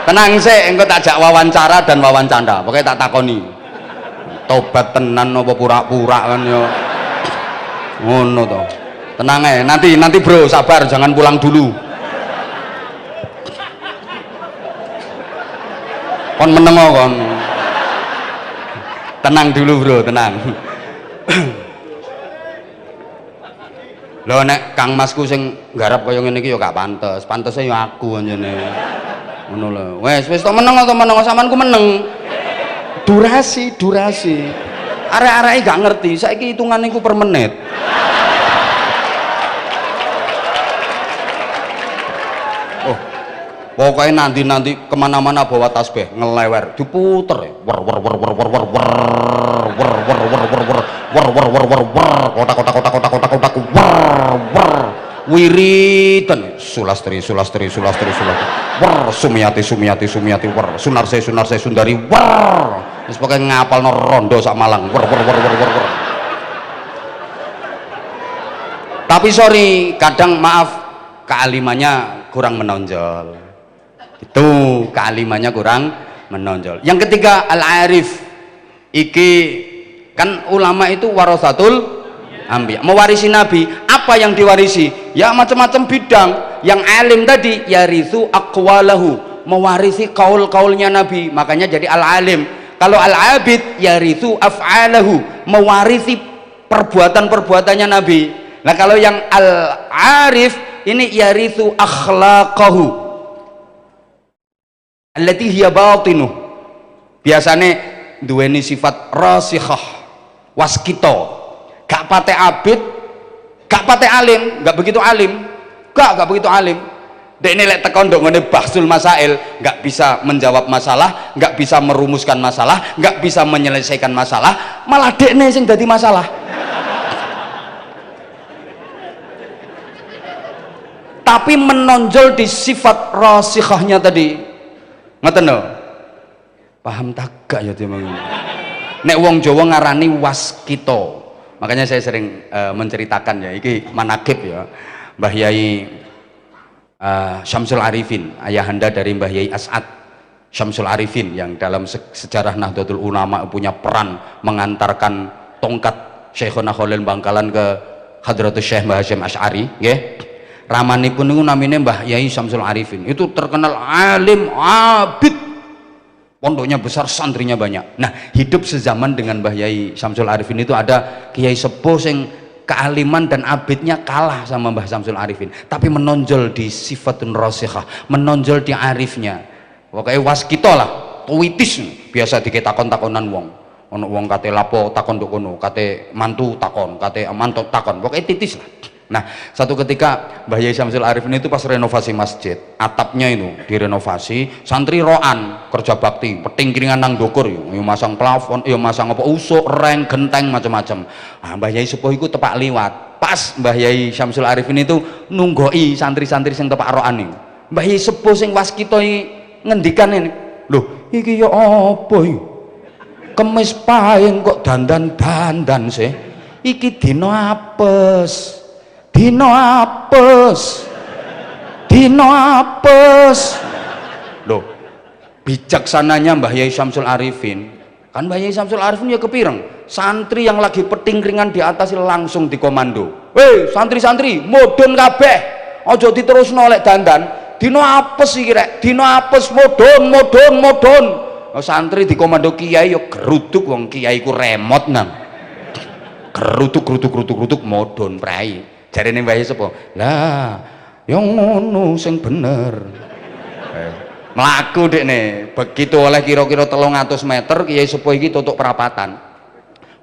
tenang sih engko tak jak wawancara dan wawancanda pokoknya tak takoni tobat tenan apa pura-pura kan ya ngono toh tenang ya nanti bro sabar jangan pulang dulu kon meneng kon tenang dulu bro tenang lho nek kang masku sing nggarap kaya ngene iki ya gak pantes pantese ya aku anjene ngono lho wis tok meneng sampeanku meneng durasi arek-areke gak ngerti saiki hitungane iku per menit pokoknya nanti kemana-mana bawa tasbih ngelewer diputer ya wer wiridan sulastri wer sumiyati wer sunarse sundari wer wis pokoke ngapalno rondo sak Malang wer tapi sorry kadang maaf kealimannya kurang menonjol itu kealimannya kurang menonjol. Yang ketiga al-arif iki kan ulama itu warasatul anbiya mewarisi nabi apa yang diwarisi ya macam-macam bidang yang alim tadi yarithu aqwalahu mewarisi kaul-kaulnya nabi makanya jadi al-alim kalau al-abid yarithu af'alahu mewarisi perbuatan-perbuatannya nabi nah kalau yang al-arif ini yarithu akhlaqahu allati hiya batinu, biasane duweni sifat rasikhah, waskito, gak pate abid, gak pate alim, gak begitu alim, gak begitu alim. Dek ini lek tekon ndok ngene bahsul masail, gak bisa menjawab masalah, gak bisa merumuskan masalah, gak bisa menyelesaikan masalah, malah dek ini sing dadi masalah. Tapi menonjol di sifat rasikhahnya tadi, ngoten lho. Paham tak gak ya memang. Nek wong Jawa ngarani waskito, makanya saya sering menceritakan ya, iki manakib ya, Mbah Yai Syamsul Arifin, ayahanda dari Mbah Yai As'ad Syamsul Arifin, yang dalam sejarah Nahdlatul Ulama punya peran mengantarkan tongkat Syekhona Khalil Bangkalan ke Hadratus Syekh Mbah Hasyim Asy'ari, nggih. Ramanipun niku namine Mbah Yai Syamsul Arifin. Itu terkenal alim, abid. Pondoknya besar, santrinya banyak. Nah, hidup sezaman dengan Mbah Yai Syamsul Arifin itu ada kiai sepuh sing kealiman dan abidnya kalah sama Mbah Syamsul Arifin, tapi menonjol di sifatun rasikhah, menonjol di arifnya. Pokoknya waskito lah, tuwitis, biasa diketakon-takonan wong. Ono wong kate lapo takon nduk kono, kate mantu takon, kate mantu takon, pokoknya titis lah. Nah, satu ketika Mbah Yai Syamsul Arifin itu pas renovasi masjid, atapnya itu direnovasi, santri roan kerja bakti, peting kiringan nang dokur, yo masang plafon, yo masang apa usuk, reng, genteng, macam-macam. Ah, Mbah Yai sepuh iku tepak liwat. Pas Mbah Yai Syamsul Arifin itu nunggoi santri-santri sing tepak roan iki. Mbah Yai sepuh sing waskito ngendikan ini, "Loh, iki ya apa iki? Kemis paing kok dandan-dandan sih? Iki dina apes. Dino apes, dino apes." Loh, bijaksananya Mbah Yai Syamsul Arifin, kan Mbah Yai Syamsul Arifin ya kepireng, santri yang lagi peting ringan di atas langsung dikomando, "Hei santri-santri, modon kabeh, ojo diterusno lek dandan, dino apes iki rek, dino apes, modon, modon, modon." Oh, santri dikomando kiai yo geruduk, wong kiai ku remote nang, geruduk modon prai. Jarine Mbah Yai sapa? Lah, yang ngono sing bener. Mlaku dekne, begitu oleh kira-kira 300 meter kiai sepuh iki tutuk perapatan.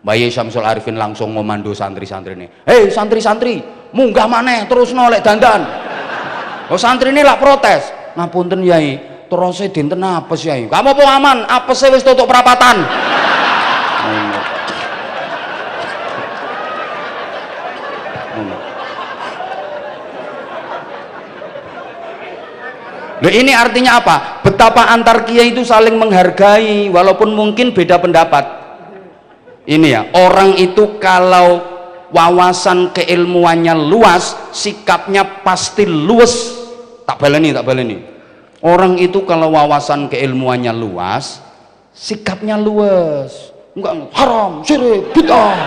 Mbah Yai Syamsul Arifin langsung ngomando santri-santrine, "Hei santri-santri, munggah maneh terusno lek dandan." Oh, santri ini lak protes, "Ngapunten Yai, terose dinten apes Yai." "Kamu apa aman? Apese wis tutuk perapatan." Loh, ini artinya apa? Betapa antar kiai itu saling menghargai walaupun mungkin beda pendapat. Ini ya, orang itu kalau wawasan keilmuannya luas, sikapnya pasti luwes. Tak baleni. Orang itu kalau wawasan keilmuannya luas, sikapnya luwes. Enggak haram, syirik, bid'ah.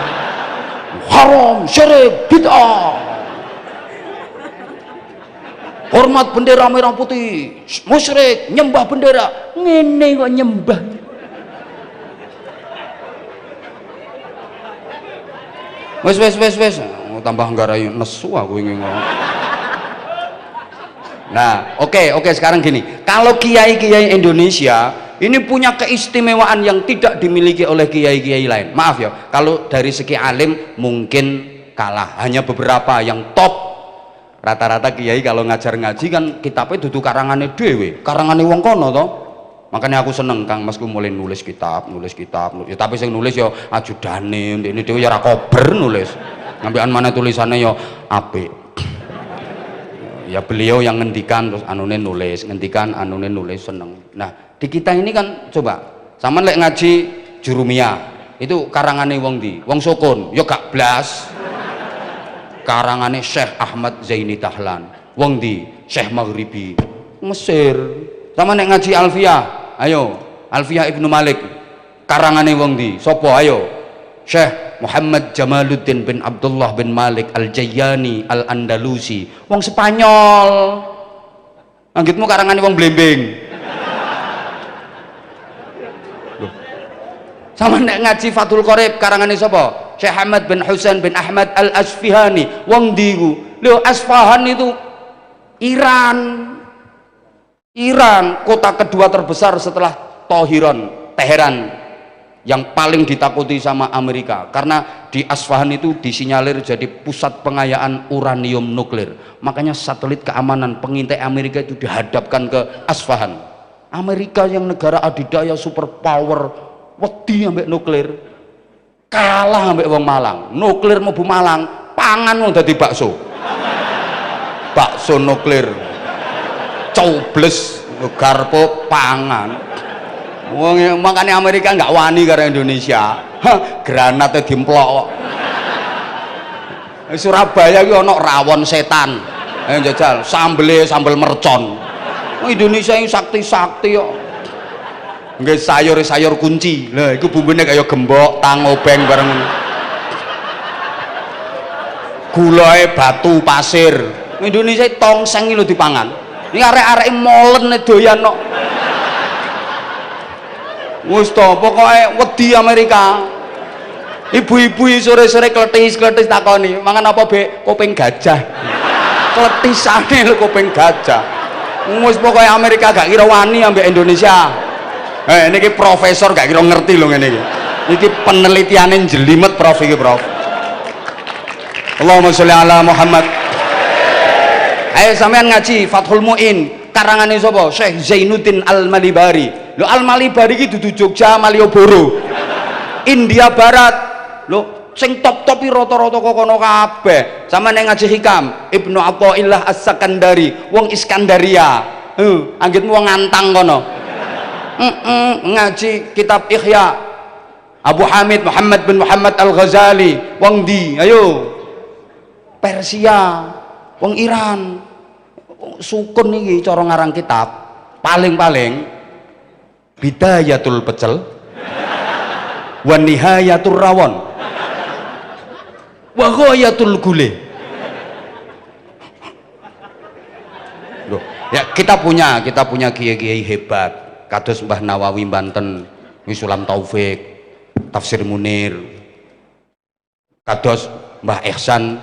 Haram, syirik, bid'ah. Hormat bendera merah putih, musyrik, nyembah bendera, ngene kok nyembah. Wes, tambah nggarai nesu aku ingin ngomong. Nah, oke, sekarang gini, kalau kiai-kiai Indonesia ini punya keistimewaan yang tidak dimiliki oleh kiai-kiai lain. Maaf ya, kalau dari segi alim mungkin kalah, hanya beberapa yang top. Rata-rata kiai kalau ngajar ngaji kan kitabnya dudu karangane dhewe, karangane wong kono toh. Makanya aku seneng Kang Masku mulai nulis kitab. Ya, tapi sing nulis ya ajudane, ini dhewe ya ora kober nulis. Ngambilan mana tulisannya ya apik. Ya beliau yang ngendikan terus anune nulis, seneng. Nah, di kita ini kan coba, sama lek ngaji Jurumiyah, itu karangane wong ndi? Wong Sukun, ya gak blas. Karangane Syekh Ahmad Zaini Dahlan, wong di Syekh Maghribi Mesir. Sama nek ngaji Alfiyah, ayo Alfiyah Ibnu Malik, karangane wong di sopo? Ayo Syekh Muhammad Jamaluddin bin Abdullah bin Malik Al-Jayyani Al-Andalusi, wong Spanyol. Anggitmu karangane wong Blembing. Sama nek ngaji Fathul Qorib, karangane sapa? Syekh Ahmad bin Husain bin Ahmad Al-Asfihani, wong diku. Lho, Asfahan itu Iran. Iran, kota kedua terbesar setelah Teheran, yang paling ditakuti sama Amerika karena di Asfahan itu disinyalir jadi pusat pengayaan uranium nuklir. Makanya satelit keamanan pengintai Amerika itu dihadapkan ke Asfahan. Amerika yang negara adidaya superpower wedi ambek nuklir, kalah ambek wong Malang. Nuklir mlebu Malang, pangan wong dadi bakso. Bakso nuklir. Cobles garpo pangan. Wong makanya Amerika nggak wani karo Indonesia. Granatnya dimplok. Surabaya ki ana rawon setan. Ayo jajal, sambel mercon. Indonesia ini sakti-sakti kok. Nggih sayur kunci. Lah iku bumbune kaya gembok, tang obeng bareng. Gulae batu pasir. Indonesia tongseng iki lho dipangan. Ini arek-arek molen doyan kok. Wis to pokoke wedi Amerika. Ibu-ibu sore-sore kletis takoni, "Mangan apa, Bek?" Kuping gajah. Kletisane lho kuping gajah. Wis pokoke Amerika gak kira wani ambek Indonesia. Niki profesor gak kira ngerti lho ngene iki. Iki penelitiane jelimet Prof iki, Prof. Allahumma sholli ala Muhammad. Ayo sampean ngaji Fathul Muin karangane sapa? Syekh Zainuddin Al-Malibari. Lho Al-Malibari iki dudu Jogja, Malioboro. India Barat. Lho sing top-top rata-rata kok kono kabeh. Sampeyan nek ngaji Hikam, Ibnu Athaillah As-Sakandari, wong Iskandaria. Anggitmu wong Antang kono. Ngaji kitab Ihya. Abu Hamid Muhammad bin Muhammad Al-Ghazali, wong di? Ayo. Persia, wong Iran. Sukun iki cara ngarang kitab paling-paling Bidayatul Pecel wa Nihayatul Rawon wa Ghayatul Gule. Loh, ya kita punya kiai-kiai hebat kados Mbah Nawawi Banten, Sulam Taufik, Tafsir Munir, kados Mbah Ihsan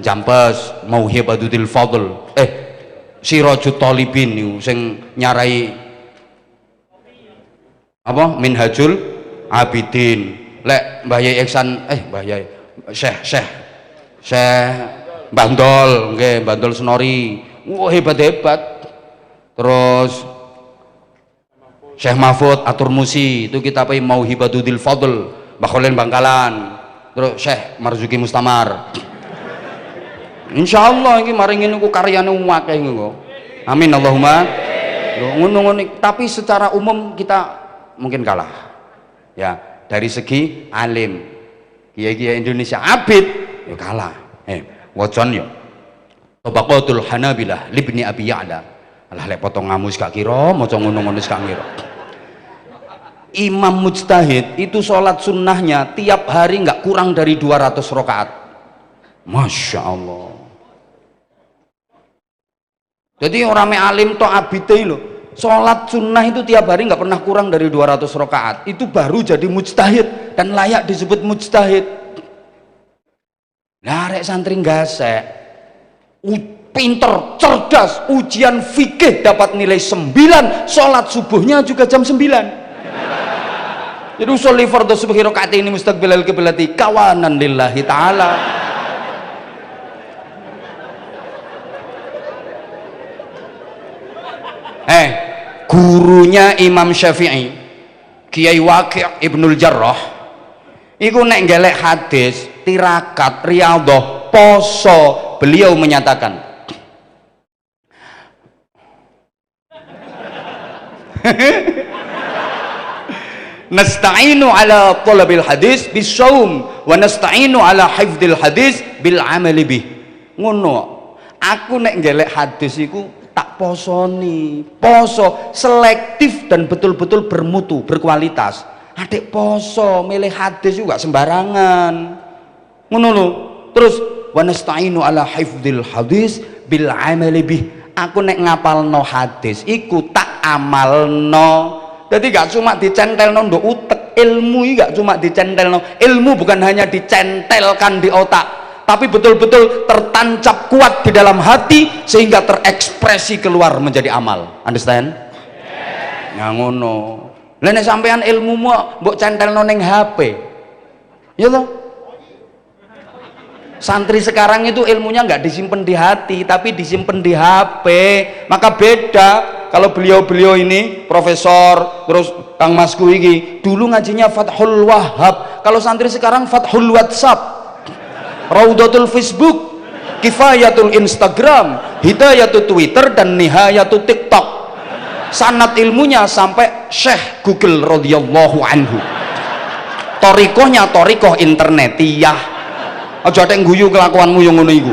Jampes, Mauhibatul Fadl, Sirajut Talibin niku sing nyarai apa Minhajul Abidin. Lek Mbah Yai Ihsan Mbah Yai Syekh Bandol nggih, Bandol Senori. Hebat-hebat. Terus Syekh Mahfud Atur Musi itu kitab Mauhibatul Fadl, Mbah Khalil Bangkalan. Terus Syekh Marzuki Mustamar. Insyaallah iki maring ngene ku karyane akeh ngono. Amin Allahumma. Ngono-ngono tapi secara umum kita mungkin kalah. Ya, dari segi alim. Kiai-kiai Indonesia abid ya kalah. Wajon ya. Tabaqatul Hanabilah Libni Abi Ya'la. Alah lek potong ngamus gak kira, maca ngono-ngono gak ngira. Imam mujtahid itu sholat sunnahnya tiap hari nggak kurang dari 200 rakaat. Masya Allah. Jadi orang alim to abite lho, sholat sunnah itu tiap hari nggak pernah kurang dari 200 rakaat. Itu baru jadi mujtahid dan layak disebut mujtahid. Nah, rek santri gasek, pinter, cerdas, ujian fikih dapat nilai 9, sholat subuhnya juga jam 9. Jadi usolli fardhu subhi rakaat ini mustaqbilal qiblati kawanan lillahi ta'ala. Gurunya Imam Syafi'i, Kiai Waqi' Ibnul Jarrah, iku nek ngelek hadis tirakat riyadhah poso, beliau menyatakan nasta'inu ala thalabil hadis bisawm wa nasta'inu ala hifdzil hadis bil amali bih. Ngono, aku nek ngelek hadis iku tak posoni, poso selektif dan betul-betul bermutu, berkualitas. Adik poso milih hadis juga sembarangan. Ngono lho. Terus wa nasta'inu ala hifdzil hadis bil amali bih. Aku nek ngapalno hadis iku tak amalno. Jadi gak cuma dicentelno nduk utek, ilmu iki gak cuma dicentelno. Ilmu bukan hanya dicentelkan di otak, tapi betul-betul tertancap kuat di dalam hati sehingga terekspresi keluar menjadi amal. Understand? Ya ngono. Lah nek sampean ilmumu mbok centelno ning HP. Ya toh? Santri sekarang itu ilmunya nggak disimpan di hati tapi disimpan di HP. Maka beda kalau beliau-beliau ini profesor terus Kang Masku iki dulu ngajinya Fathul Wahhab, kalau santri sekarang Fathul WhatsApp, Raudatul Facebook, Kifayatul Instagram, Hidayatul Twitter, dan Nihayatul TikTok. Sanad ilmunya sampai Syekh Google radhiyallahu anhu. Torikohnya torikoh internetiyah. Aja tek guyu kelakuanmu yang ngono iku.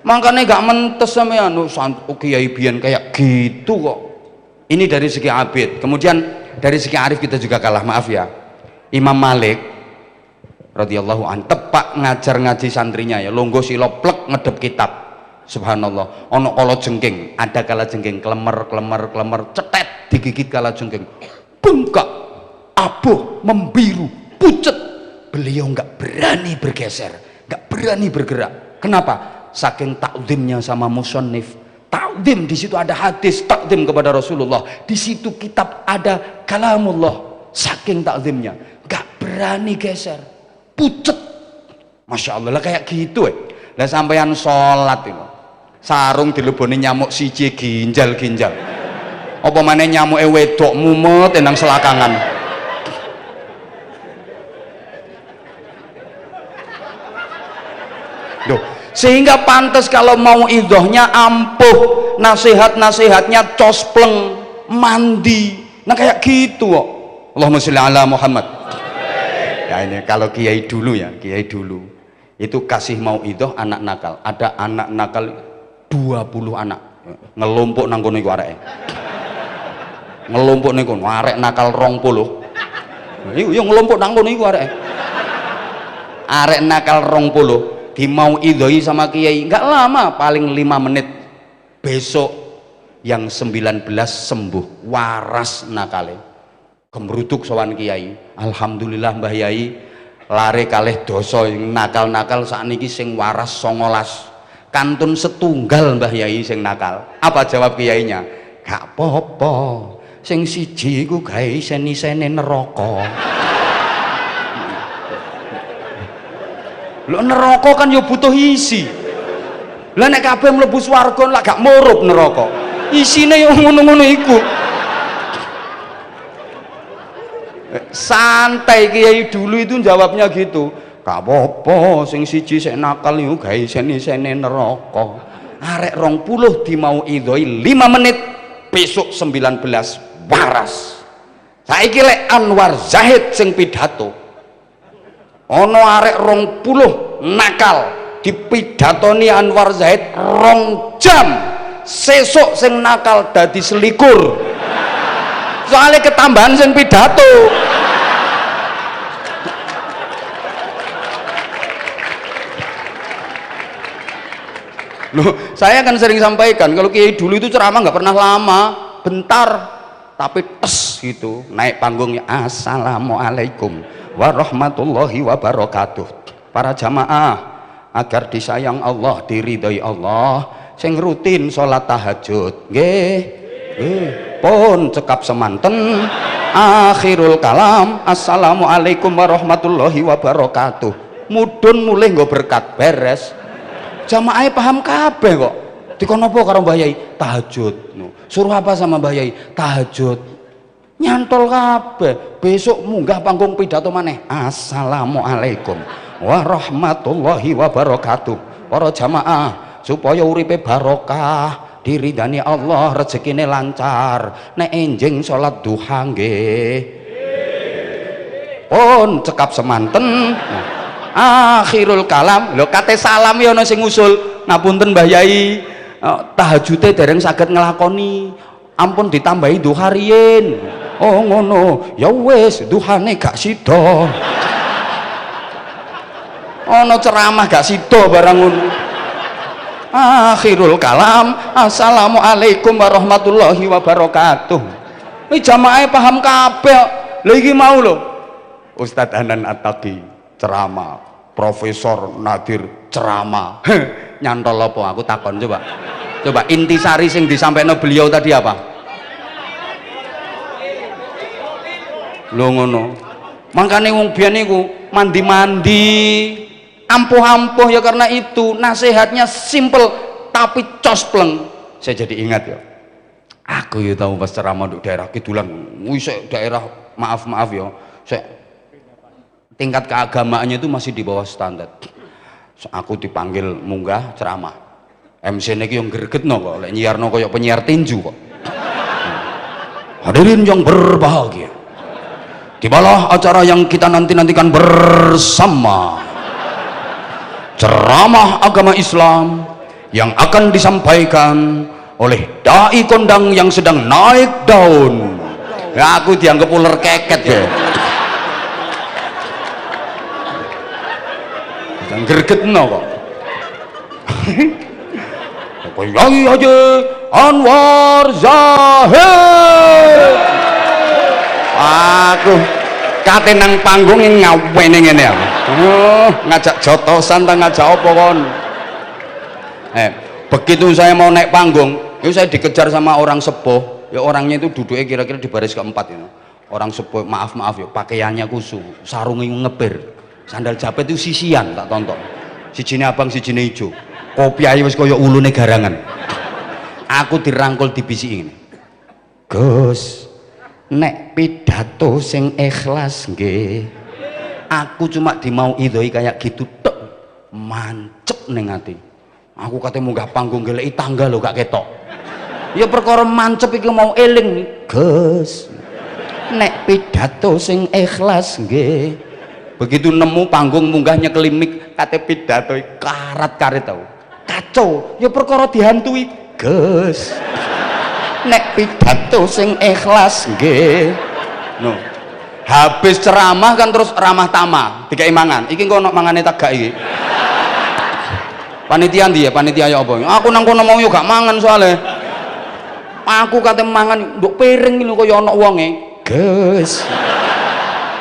Makanya gak mentes sampean Kiai biyen kayak gitu kok. Ini dari segi abid. Kemudian dari segi arif kita juga kalah, maaf ya. Imam Malik radhiyallahu an tepak ngajar ngaji santrinya ya, longgo sila plek ngedep kitab. Subhanallah, ono kala jengking, ada kala jengking klemer cetet digigit kala jengking. Bengkak, abuh, membiru, pucet. Beliau nggak berani bergeser, nggak berani bergerak. Kenapa? Saking takzimnya sama musannif. Takzim, di situ ada hadis takzim kepada Rasulullah, di situ kitab ada kalamullah. Saking takzimnya, nggak berani geser, pucet. Masya Allah lah kayak gitu lah sampeyan sholat itu sarung dileboni nyamuk siji ginjal apa mana nyamuk wedok mumet nang selakangan. Duh, sehingga pantas kalau mau idhohnya ampuh, nasihatnya cospleng, mandi, nah kayak gitu kok. Allahumma sholli ala Muhammad. Ya ini kalau kiai dulu ya, kiai dulu itu kasih mau idhoh anak nakal, ada anak nakal 20 anak ngelompok nang kono iku areke. Ngelompok niku arek nakal 20. Iku yo ngelompok nang kono iku areke. Arek nakal 20 di mau idhoi sama kiai enggak lama, paling 5 menit. Besok yang 19 sembuh, waras nakale. Gemruduk sowan kiai. Alhamdulillah Mbah Yai, lare kalih dosa nakal-nakal sakniki sing waras 19. Kantun setunggal Mbah Yai sing nakal. Apa jawab kiainya? Gak apa-apa, sing siji iku gawe isen-isene neraka. Lho neraka kan yo butuh isi. Lah nek kabeh mlebu swarga lak gak murup neraka. Isine yo ngono-ngono iku. Santai kiai dulu itu jawabnya gitu. Gak apa-apa sing siji sik nakal iku gawe isen-isene neraka. Arek 20 di mau idhoi 5 menit, besok 19 waras. Saiki lek Anwar Zahid sing pidato, ono arek 20 nakal dipidatoni Anwar Zahid 2 jam, sesuk sing nakal dadi selikur. Soalnya ketambahan sing pidato. Loh, saya kan sering sampaikan kalau kiai dulu itu ceramah nggak pernah lama, bentar, tapi tes gitu naik panggungnya assalamualaikum warahmatullahi wabarakatuh. Para jamaah agar disayang Allah, diridhoi Allah, sing rutin sholat tahajud nggih pun cekap semanten akhirul kalam assalamualaikum warahmatullahi wabarakatuh. Mudun mulih nggo berkat beres. Jamaahnya paham kabeh kok. Dikon apa karo Mbah Yai? Tahajud. Suruh apa sama Mbah Yai? Tahajud. Nyantol kabeh. Besok munggah panggung pidato maneh. Assalamualaikum warahmatullahi wabarakatuh. Para jamaah supaya uripe barokah, diridani Allah, rezekine lancar. Nek enjing salat duha nggih. Pun cekap semanten. Akhirul kalam, lho kate salam ya ana sing ngusul, ngapunten Mbah Yai, tahajude dereng saged nglakoni, ampun ditambahi duha riyin. Oh ngono, ya wis duhane gak sida. Ana ceramah gak sida barang ngono. Akhirul kalam assalamualaikum warahmatullahi wabarakatuh. Ini jamaah paham kabeh. Lha iki mau lho Ustadz Hanan At-Taqi ceramah Profesor Nadir ceramah. Nyantol apa? Aku takon coba. Coba intisari sing disampaikan beliau tadi apa? Lho ngono. Makane wong biyen niku mandi-mandi, ampuh-ampuh ya karena itu. Nasihatnya simple tapi cospleng. Saya jadi ingat ya. Aku ya tahu pas ceramah untuk daerah kidulan. Wis daerah maaf ya. Saya tingkat keagamaannya itu masih di bawah standar. Aku dipanggil munggah ceramah. MC niki yang gregetno kok, lek nyiarno koyo penyiar tinju kok. Hadirin yang berbahagia. Tibalah acara yang kita nanti-nantikan bersama. Ceramah agama Islam yang akan disampaikan oleh dai kondang yang sedang naik daun. Ya, aku dianggap ular keket ya. Jangan gregetno kok. Kiai Haji Anwar Zahid. Aku kate nang panggung ngawene ngene aku. Ngajak jotosan ta ngajak apa kon? Begitu saya mau naik panggung, itu saya dikejar sama orang sepuh. Ya orangnya itu duduknya kira-kira di baris keempat itu. Orang sepuh, maaf ya, pakaiannya kusu, sarungnya ngebir. Sandal jepit itu sisian tak tonton. Sijine abang, sijine ijo. Kopi ae wis kaya ulune garangan. Aku dirangkul dibisiki ngene. Gus, nek pidato sing ikhlas nggih. Aku cuma dimau idhoi kayak gitu tok. Mancep ning ati. Aku kate munggah panggung geleki tangga lho gak ketok. Ya perkara mancep iki mau eling. Gus, nek pidato sing ikhlas nggih. Begitu nemu panggung munggah nyekel mik kate pidato karat-karit tau. Kacau, ya perkara dihantui. Gus, nek pidato sing ikhlas nggih. No. Habis ceramah kan terus ramah tamah, dikai mangan. Iki engko ono mangane tagak iki. Panitia ndi ya? Panitia ya apa? Aku nang kono mau yo gak mangan soalnya. Aku kate mangan nduk piring lho kaya ono wonge. Gus,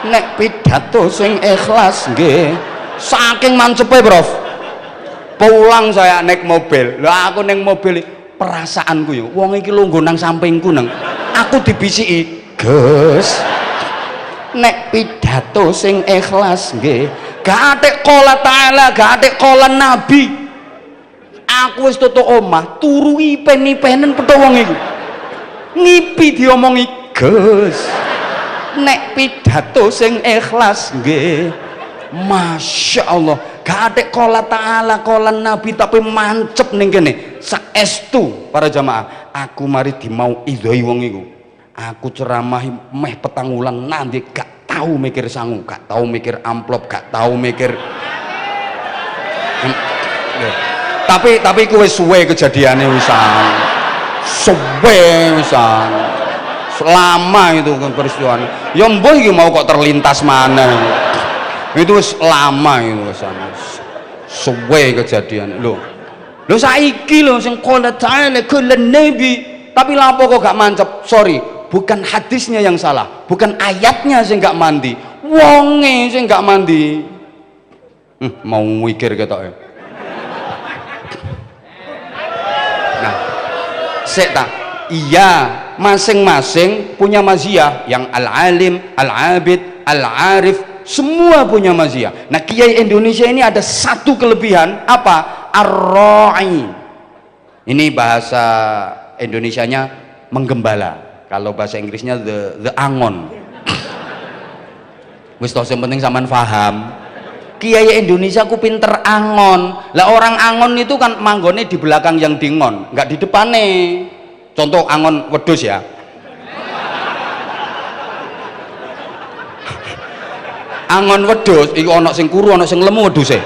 nek pidato sing ikhlas nggih. Saking mancepe, Prof. Pulang saya naik mobil. Lah aku ning mobil perasaanku yo, wong iki lungguh nang sampingku nang. Aku dibisiki, "Gus, nek pidato sing ikhlas nggih, gak atik qala ta'ala, gak atik qala nabi." Aku wis tutuk omah, turu ipen-ipenen petho wong iku. Ngipi diomongi, "Gus, nek pidato sing ikhlas nggih." Masya Allah, gak ada qala ta'ala qala nabi tapi mancep ning kene. Saestu para jamaah, aku mari dimau idhoi wong iku. Aku ceramah meh petang wulan nanti gak tahu mikir sangu, gak tahu mikir amplop, gak tahu mikir. Tapi iku wis suwe kejadiane wisan. Suwe wisan. Selama itu kan peristiwanya. Ya mbuh iki mau kok terlintas mana. Itu lama itu sana suwe kejadian lo saiki lo sing qala ta'ala qala nabi tapi lapo kok gak mancep. Sorry, bukan hadisnya yang salah, bukan ayatnya sing gak mandi, wonge sing gak mandi. Mau mikir ketoke. Nah sik ta, iya masing-masing punya maziyah, yang al-alim, al-abid, al-arif, semua punya maziyah. Nah, Kiai Indonesia ini ada satu kelebihan, apa? Ar-ra'i. Ini bahasa Indonesianya menggembala. Kalau bahasa Inggrisnya the angon. Wis toh yang penting sampean paham. Kiai Indonesia ku pinter angon. Lah orang angon itu kan manggone di belakang yang dingon, nggak di depane. Contoh angon wedhus ya. Angon wedhus iku ana sing kuru ana sing lemu wedhuse.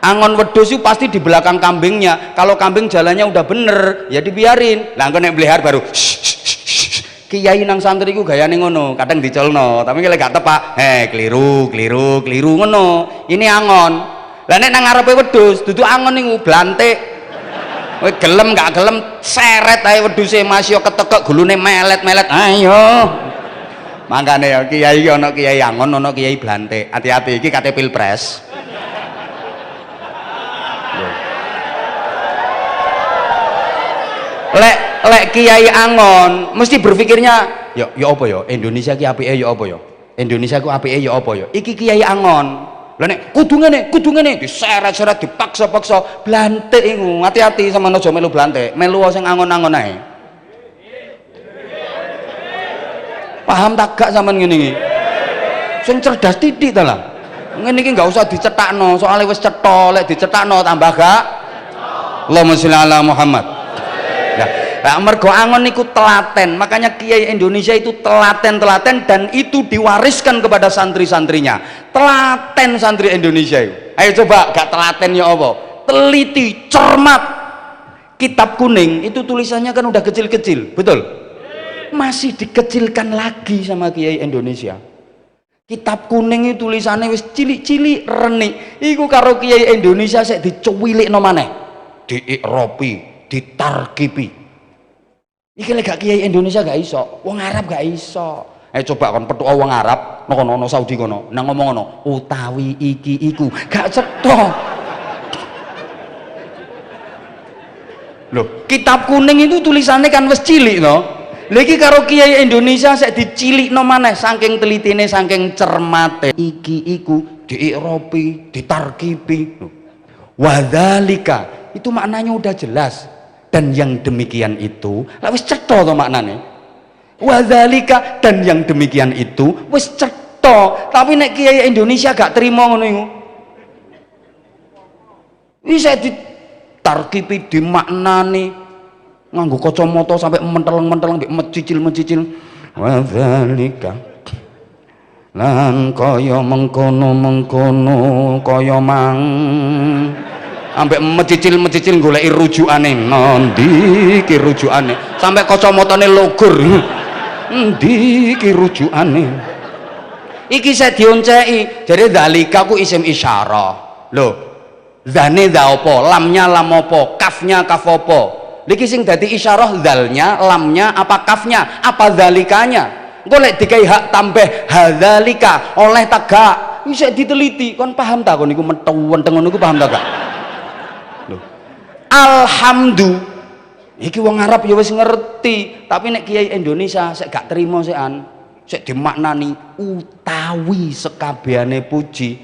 Angon wedhus itu pasti di belakang kambingnya. Kalau kambing jalannya udah bener ya dibiarin. Lah engko nek blehar baru Kiai nang santri ku gayane ngono, kadang dicolno, tapi kalau gak tepak, keliru ngono. Ini angon. Lah nek nang ngarepe wedhus, dudu angon niku blantik. Kowe gelem gak gelem seret ae wedhuse Mas yo ketekek gulune melet-melet. Ayo. Makane ya kiai iki ana kiai angon, ana kiai blantik. Hati-hati iki kate pilpres. Lek kiai angon mesti berpikirnya ya apa ya Indonesia ki apike ya apa ya Indonesia ku apike ya apa ya iki kiai angon lha nek kudu ngene diseret-seret dipaksa-paksa blantik iku hati-hati sama aja melu blantik melu sing angon-angon ae paham tak gak sampean ngene iki sing cerdas titik ta lah ngene iki gak usah dicetakno soalnya wis cetha lek dicetakno tambah gak Allahumma sholli ala Muhammad. Nah, mergo angon niku telaten, makanya kiai Indonesia itu telaten dan itu diwariskan kepada santri-santrinya. Telaten santri Indonesia itu. Ayo coba gak telaten ya apa? Teliti, cermat. Kitab kuning itu tulisannya kan udah kecil-kecil, betul? Masih dikecilkan lagi sama kiai Indonesia. Kitab kuning itu tulisannya wis cilik-cilik renik. Iku karo kiai Indonesia sik dicuwilikno maneh. Diikropi, ditarkipi. Iki lek gak kiai Indonesia gak iso, wong Arab gak iso. Coba kon petuk wong Arab nono Saudi kono, nang ngomong ngono, utawi iki iku, gak cetha. Loh, kitab kuning itu tulisannya kan wis cilik no. Lha iki karo kiai Indonesia sik dicilikno maneh saking telitine, saking cermate. Iki iku diikropi, ditarkipi. Wadzalika, itu maknanya udah jelas. Dan yang demikian itu wis cetha to maknane wadzalika dan yang demikian itu wis cetha tapi nek kiai Indonesia gak terima ngono iku bisa ditarkipi dimaknani nganggo kacamata sampai menteleng-menteleng mbek mecicil-mecicil wadzalika lan kaya mengkono-mengkono kaya mang ambek mecicil goleki rujukane ndi ki rujukane sampai kacamatane logor ndi ki rujukane iki saya dionceki jadi dzalika ku isim isyarah lho zane za apa lamnya lam apa kafnya kaf apa iki sing dadi isyarah zalnya lamnya apa kafnya apa dzalikanya engko lek dikai hak tambah hadzalika oleh tegak bisa diteliti kon paham ta kon niku menteng ngono iku paham ta gak alhamdulillah iki wong Arab ya wis ngerti tapi nek kiai Indonesia sik gak terima sik dimaknani utawi sekabehane puji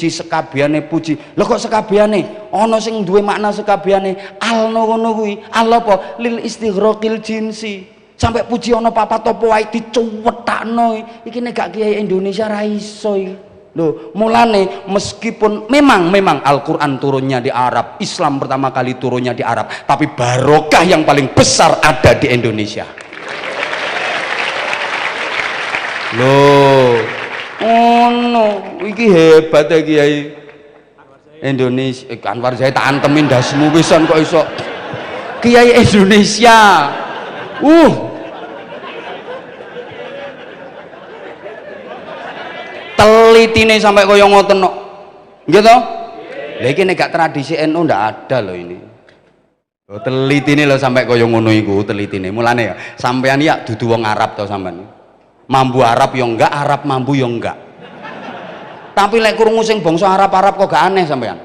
sekabehane puji lho kok sekabehane ana sing duwe makna sekabehane ngono kuwi al apa lil istighraqil jinsi sampai puji ana papat apa wae dicuwetakno iki nek gak kiai Indonesia ra iso iki. Loh, mulane meskipun memang Al-Quran turunnya di Arab, Islam pertama kali turunnya di Arab, tapi barokah yang paling besar ada di Indonesia. Loh, no, iki hebat ya kiai Indonesia. Anwar Zaid tak antemin dasmu pisan kok iso kiai Indonesia. Telitine sampai kaya ngoten kok. Nggih to? Lah iki nek gak tradisi NU ndak ada loh ini. Oh, telitine lho sampai kaya ngono iku telitine. Mulane ya sampean ya dudu wong Arab to sampean. Mambu Arab ya enggak, Arab mambu ya enggak. Tapi lek krungu sing bangsa Arab kok gak aneh sampean.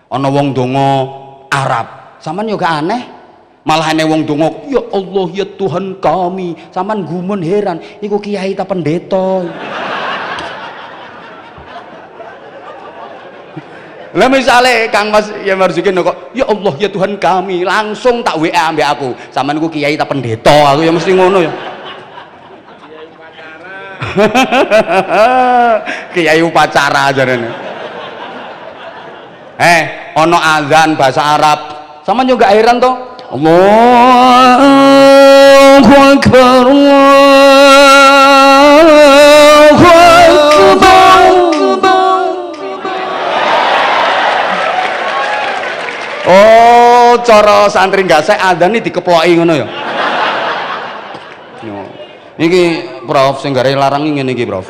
Ana wong donga Arab, sampean yo gak aneh. Malah ana wong donga, ya Allah ya Tuhan kami. Sampean gumun heran, iku kiai ta pendeta. Lah misale Kang Mas ya Marzuki kok ya Allah ya Tuhan kami langsung tak WA ambek aku sampean ku kiai ta pendeta aku ya mesti ngono ya kiai upacara jarene ono azan bahasa Arab sampean juga heran to Allahu Akbar Allahu Akbar. Oh, cara santri gasek adzan iki dikeploki ngono ya. Niki Prof sing gare larang ngene iki, Prof.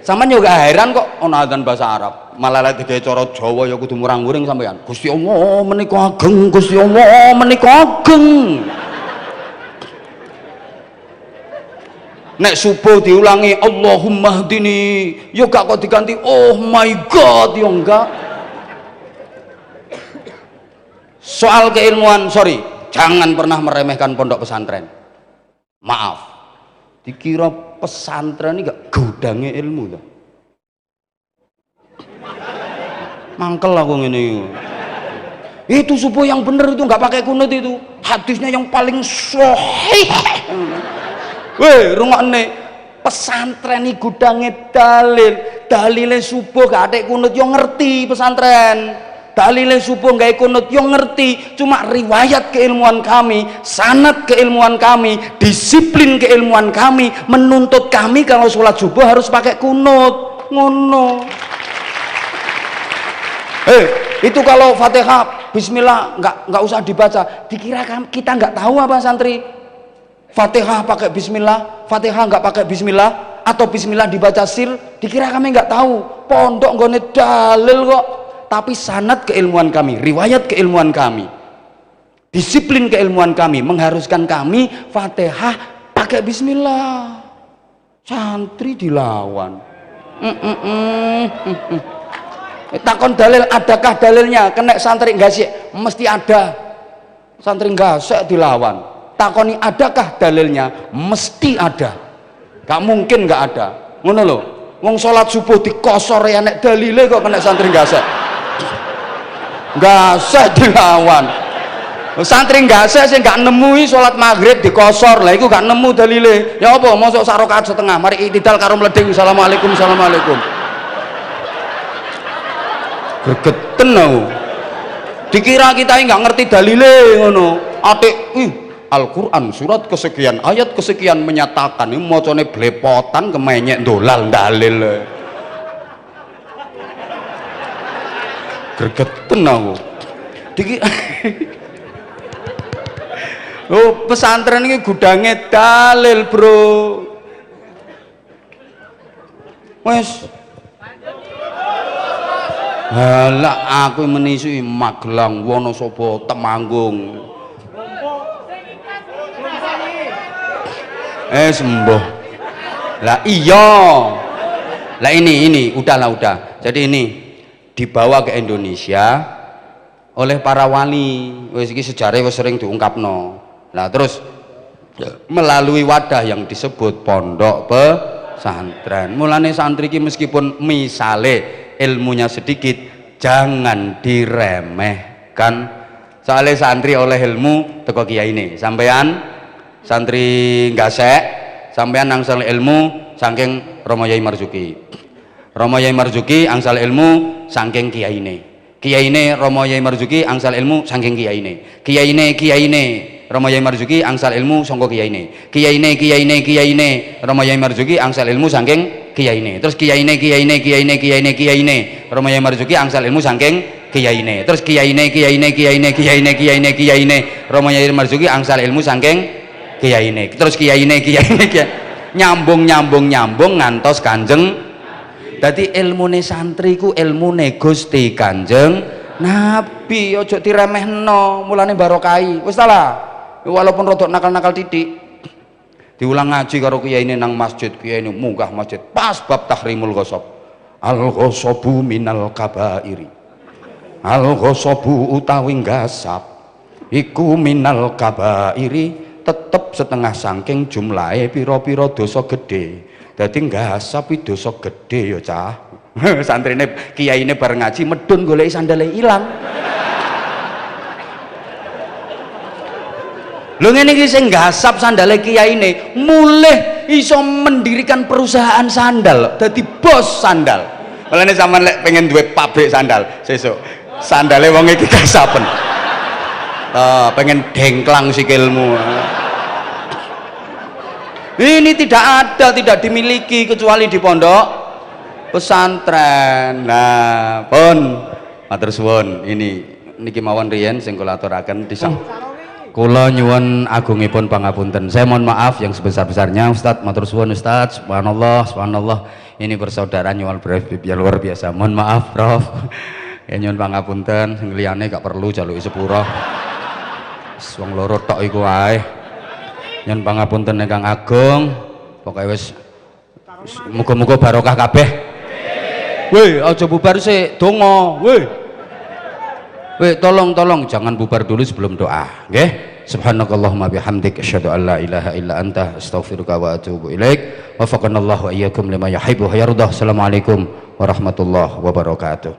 Sampeyan yo gak heran kok ana adzan bahasa Arab. Malah lek digawe cara Jawa ya kudu murang-muring sampeyan. Gusti Allah menika ageng, Gusti Allah menika ageng. nek subuh diulangi Allahumma hdini yo gak kok diganti oh my god yo enggak. Soal keilmuan, sorry, jangan pernah meremehkan pondok pesantren. Maaf, dikira pesantren ini gak gudangnya ilmu tuh. Mangkel aku ini. Itu subuh yang bener itu nggak pakai kunut itu, hadisnya yang paling sahih. Weh, rungokne pesantren ini gudangnya dalile subuh gak ada kunut yang ngerti pesantren. Dalile subuh nggak kunut yang ngerti, cuma riwayat keilmuan kami, sanad keilmuan kami, disiplin keilmuan kami menuntut kami kalau sholat subuh harus pakai kunut. Ngono. Itu kalau Fatihah Bismillah nggak usah dibaca, dikira kita nggak tahu apa santri? Fatihah pakai Bismillah, Fatihah nggak pakai Bismillah, atau Bismillah dibaca sir, dikira kami nggak tahu. Pondok nggone dalil kok. Tapi sanad keilmuan kami, riwayat keilmuan kami, disiplin keilmuan kami mengharuskan kami Fatihah pakai Bismillah. Santri dilawan. Takon dalil, adakah dalilnya? Kena santri enggak sih? Mesti ada. Santri enggak sih dilawan. Takoni adakah dalilnya? Mesti ada. Gak mungkin enggak ada. Ngono lho. Wong salat subuh dikosor ya nek dalile kok kena santri enggak sih? Enggak sih dilawan. Santri enggak sih sing gak nemui salat maghrib dikosor. Lah iku gak nemu dalile. Ya apa mosok sak rakaat setengah mari iktidal karo mleding assalamualaikum assalamualaikum. Gegeten aku. Dikira kita nggak ngerti dalile ngono. Atik Al-Qur'an surat kesekian ayat kesekian menyatakan ini mocone blepotan kemenyek dolal dalil. Gegeten aku. Dikira oh, pesantren ini gudangnya dalil, bro. Wes halah aku menisui Magelang, Wonosobo, Temanggung. Sembuh. Lah iya. Lah ini udah. Jadi ini dibawa ke Indonesia oleh para wali. Wis iki sejarah wis sering diungkapno. Lah terus melalui wadah yang disebut pondok pesantren. Mulane santri iki meskipun misale ilmunya sedikit jangan diremehkan. Soalnya santri oleh ilmu teko kiai ini, sampean santri gasek, sampean angsal ilmu saking Romo Yai Marzuki. Romo Yai Marzuki angsal ilmu saking kiai ini Romo Yai Marzuki angsal ilmu saking kiai ini Romo Yai Marzuki angsal ilmu sangka kiai ini Romo Yai Marzuki angsal ilmu saking kiai ini, terus kiai ini Romo Yai Marzuki angsal ilmu saking kiai ini, terus kiai ini Romo Yai Marzuki angsal ilmu saking kiai ini, terus kiai ini nyambung ngantos Kanjeng. Dadi ilmune santri ku ilmune Gusti Kanjeng Nabi, ojo diremehno. Mulane barokai wis ta lah, walaupun rodok nakal-nakal titik diulang ngaji karo kiai ini nang masjid, kiai ini munggah masjid pas bab tahrimul ghosab. Al ghosabu minal kabairi, al ghosabu utawi gasab iku minal kabairi, tetep setengah saking jumlahe pira-pira dosa gede. Dadi gasab iki dosa gede ya cah. Santrine kiai ini bareng ngaji medun goleki sandale ilang. Lho ngene iki sing gasap sandale kiai ini mulih iso mendirikan perusahaan sandal, dadi bos sandal. Mulane sampean lek pengen duwe pabrik sandal, sesuk sandale wong iki gasapen. Pengen dengklang sikilmu. Ini tidak dimiliki kecuali di pondok pesantren. Nah, pun matur suwun, niki mawon riyen sing kula aturaken disang. Kula nyuwun agungipun pangapunten. Saya mohon maaf yang sebesar-besarnya Ustadz, matur suwun Ustadz. Subhanallah. Ini bersaudara nyuwun luar biasa. Mohon maaf, Prof. Ya nyuwun pangapunten, sing liyane gak perlu jaluki sepura. Wong loro tok iku wae. Nyuwun pangapunten ingkang agung. pokoknya wis muga-muga barokah kabeh. Weh aja bubar sih donga weh tolong jangan bubar dulu sebelum doa nggih. Subhanakallahumma bihamdik asyhadu an la ilaha illa anta astaghfiruka wa atubu ilaik. Wafaqanallahu wa iyyakum lima yuhibbu wa yardah. Assalamualaikum warahmatullahi wabarakatuh.